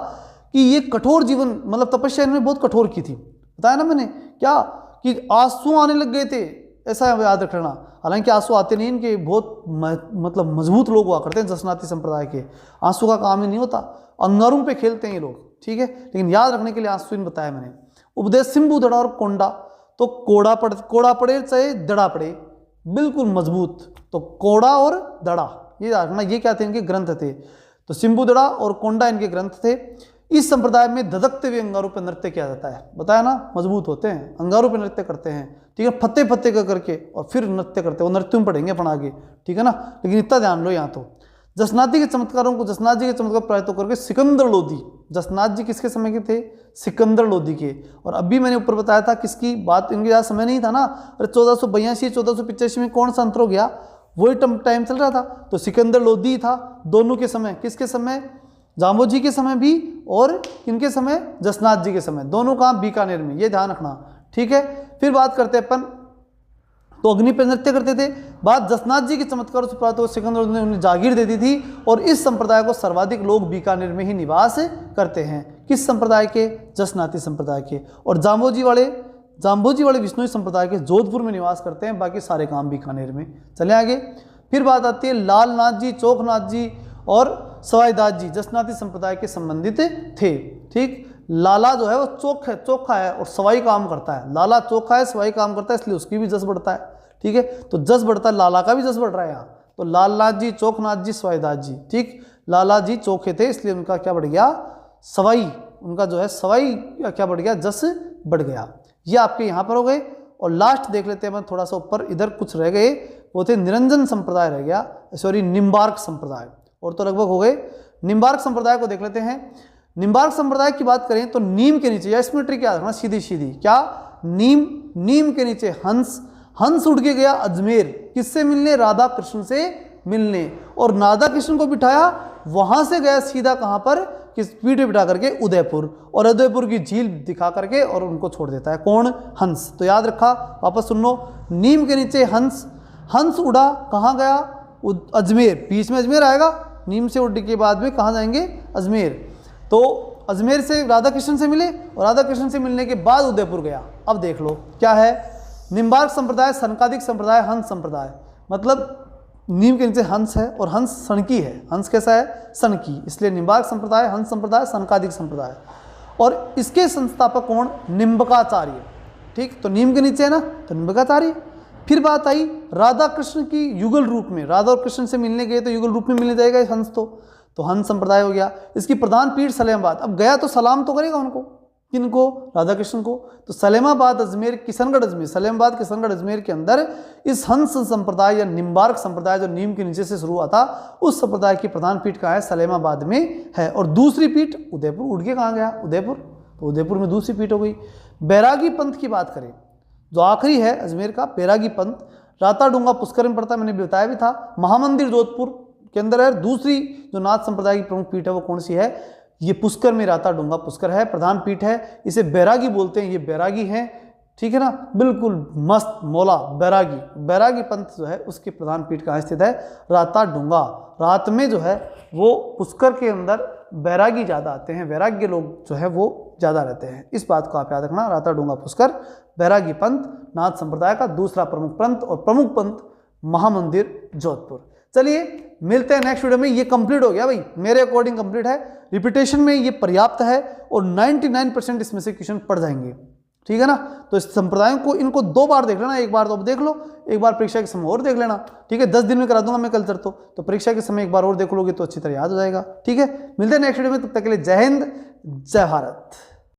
Speaker 1: कि ये कठोर जीवन, मतलब तपस्या इनमें बहुत कठोर की थी। बताया ना मैंने क्या, कि आंसू आने लग गए थे, ऐसा याद रखना। हालांकि आंसू आते नहीं, इनके बहुत मतलब मजबूत लोग हुआ करते हैं जसनाती संप्रदाय के। आंसू का काम ही नहीं होता, अंगारों पे खेलते हैं ये लोग, ठीक है। लेकिन याद रखने के लिए आंसू इन बताया मैंने। उपदेश सिम्बु, दड़ा और कोंडा। तो कोड़ा पड़े चाहे दड़ा पड़े, बिल्कुल मजबूत। तो कोड़ा और दड़ा, ये याद रखना, ये क्या थे, इनके ग्रंथ थे। तो सिम्बु, दड़ा और कोंडा इनके ग्रंथ थे। इस संप्रदाय में धधकते हुए अंगारों पर नृत्य किया जाता है। बताया ना, मजबूत होते हैं, अंगारों पर नृत्य करते हैं, ठीक है, फत्ते फत्ते का करके और फिर नृत्य करते हैं। वो नृत्य में पढ़ेंगे अपन आगे, ठीक है ना। लेकिन इतना ध्यान लो यहाँ तो जसनाथ जी के चमत्कारों को, जसनाथ जी के चमत्कार प्रयत्न करके सिकंदर लोदी, जसनाथ जी किसके समय के थे? सिकंदर लोदी के। और अभी मैंने ऊपर बताया था किसकी बात, इनके ज़्यादा समय नहीं था ना, अरे 1482 1485 में कौन सा अंतर हो गया, वही टाइम चल रहा था। तो सिकंदर लोदी था दोनों के समय, किसके समय? जाम्बो जी के समय भी और इनके समय जसनाथ जी के समय, दोनों काम बीकानेर में, ये ध्यान रखना, ठीक है। फिर बात करते हैं अपन, तो अग्नि पर नृत्य करते थे। बात जसनाथ जी के चमत्कारों से प्राप्त सिकंदर ने उन्हें जागीर दे दी थी और इस संप्रदाय को सर्वाधिक लोग बीकानेर में ही निवास करते हैं। किस संप्रदाय के? जसनाती संप्रदाय के। और जाम्बो जी वाले विष्णुई संप्रदाय के जोधपुर में निवास करते हैं, बाकी सारे काम बीकानेर में। चले आगे। फिर बात आती है लालनाथ जी, चोखनाथ जी और सवाईदास जी जसनाती संप्रदाय के संबंधित थे, ठीक। लाला जो है वो चोखा है और सवाई काम करता है, लाला चोखा है, सवाई काम करता है, इसलिए उसकी भी जस बढ़ता है, ठीक है। तो जस बढ़ता है, लाला का भी जस बढ़ रहा है यहाँ। तो लालनाथ जी, चोखनाथ जी, सवाईदास जी, ठीक। लाला जी चोखे थे इसलिए उनका क्या बढ़ गया? सवाई, उनका जो है सवाई क्या बढ़ गया? जस बढ़ गया। ये आपके यहाँ पर हो गए। और लास्ट देख लेते हैं, थोड़ा सा ऊपर इधर कुछ रह गए, वो थे निरंजन संप्रदाय रह गया, सॉरी निम्बार्क संप्रदाय, और तो लगभग हो गए। निम्बार्क संप्रदाय को देख लेते हैं। निम्बार्क संप्रदाय की बात करें तो नीम के नीचे, या सिमेट्री क्या रखना, सीधी क्या, नीम के नीचे हंस उड़ के गया अजमेर, किससे मिलने? राधा कृष्ण से मिलने। और राधा कृष्ण को बिठाया, वहां से गया सीधा कहां पर? किस पीठ पे बिठा करके? उदयपुर। और उदयपुर की झील दिखा करके और उनको छोड़ देता है, कौन? हंस। तो याद रखा, वापस सुन लो, नीम के नीचे हंस उड़ा, कहाँ गया? अजमेर। बीच में अजमेर आएगा, नीम से उड़ने के बाद में कहाँ जाएंगे? अजमेर। तो अजमेर से राधा कृष्ण से मिले और राधा कृष्ण से मिलने के बाद उदयपुर गया। अब देख लो क्या है, निम्बार्क संप्रदाय, सनकादिक संप्रदाय, हंस संप्रदाय। मतलब नीम के नीचे हंस है और हंस सनकी है। हंस कैसा है? सनकी, इसलिए निम्बार्क संप्रदाय, हंस संप्रदाय, सनकादिक संप्रदाय। और इसके संस्थापक कौन? निम्बकाचार्य, ठीक। तो नीम के नीचे है ना, तो निम्बकाचार्य। फिर बात आई राधा कृष्ण की युगल रूप में, राधा और कृष्ण से मिलने गए तो युगल रूप में मिलने जाएगा हंस, तो हंस संप्रदाय हो गया। इसकी प्रधान पीठ सलेमाबाद। अब गया तो सलाम तो करेगा उनको, किनको? राधा कृष्ण को। तो सलेमाबाद अजमेर, किशनगढ़ अजमेर, सलेमाबाद किशनगढ़ अजमेर के अंदर इस हंस संप्रदाय या निम्बार्क संप्रदाय जो नीम के नीचे से शुरू हुआ था, उस संप्रदाय की प्रधान पीठ कहाँ है? सलेमाबाद में है। और दूसरी पीठ उदयपुर। उड़ के कहाँ गया? उदयपुर। तो उदयपुर में दूसरी पीठ हो गई। बैरागी पंथ की बात करें, जो आखिरी है अजमेर का बैरागी पंथ, राता डूंगा पुष्कर में पड़ता है, मैंने बताया भी था। महामंदिर जोधपुर के अंदर है। दूसरी जो नाथ संप्रदाय की प्रमुख पीठ है वो कौन सी है? ये पुष्कर में, राता डूंगा पुष्कर है, प्रधान पीठ है। इसे बैरागी बोलते हैं, ये बैरागी है, ठीक है ना, बिल्कुल मस्त मौला बैरागी पंथ जो है उसकी प्रधान पीठ कहाँ स्थित है? राता डूंगा। रात में जो है वो पुष्कर के अंदर बैरागी ज़्यादा आते हैं, वैराग्य लोग जो है वो ज़्यादा रहते हैं। इस बात को आप याद रखना, राता डूंगा पुष्कर बैरागी पंथ नाथ संप्रदाय का दूसरा प्रमुख पंथ, और प्रमुख पंथ महामंदिर जोधपुर। चलिए मिलते हैं नेक्स्ट वीडियो में। ये कंप्लीट हो गया भाई, मेरे अकॉर्डिंग कंप्लीट है। रिपीटेशन में ये पर्याप्त है और 99% इसमें से क्वेश्चन पढ़ जाएंगे, ठीक है ना। तो इस संप्रदायों को, इनको 2 बार देख लेना, एक बार तो अब देख लो, एक बार परीक्षा के समय और देख लेना, ठीक है। 10 दिन में करा दूंगा मैं कल्चर, तो परीक्षा के समय एक बार और देख लोगे तो अच्छी तरह याद हो जाएगा, ठीक है। मिलते हैं नेक्स्ट वीडियो में, तब तक के लिए जय हिंद, जय भारत।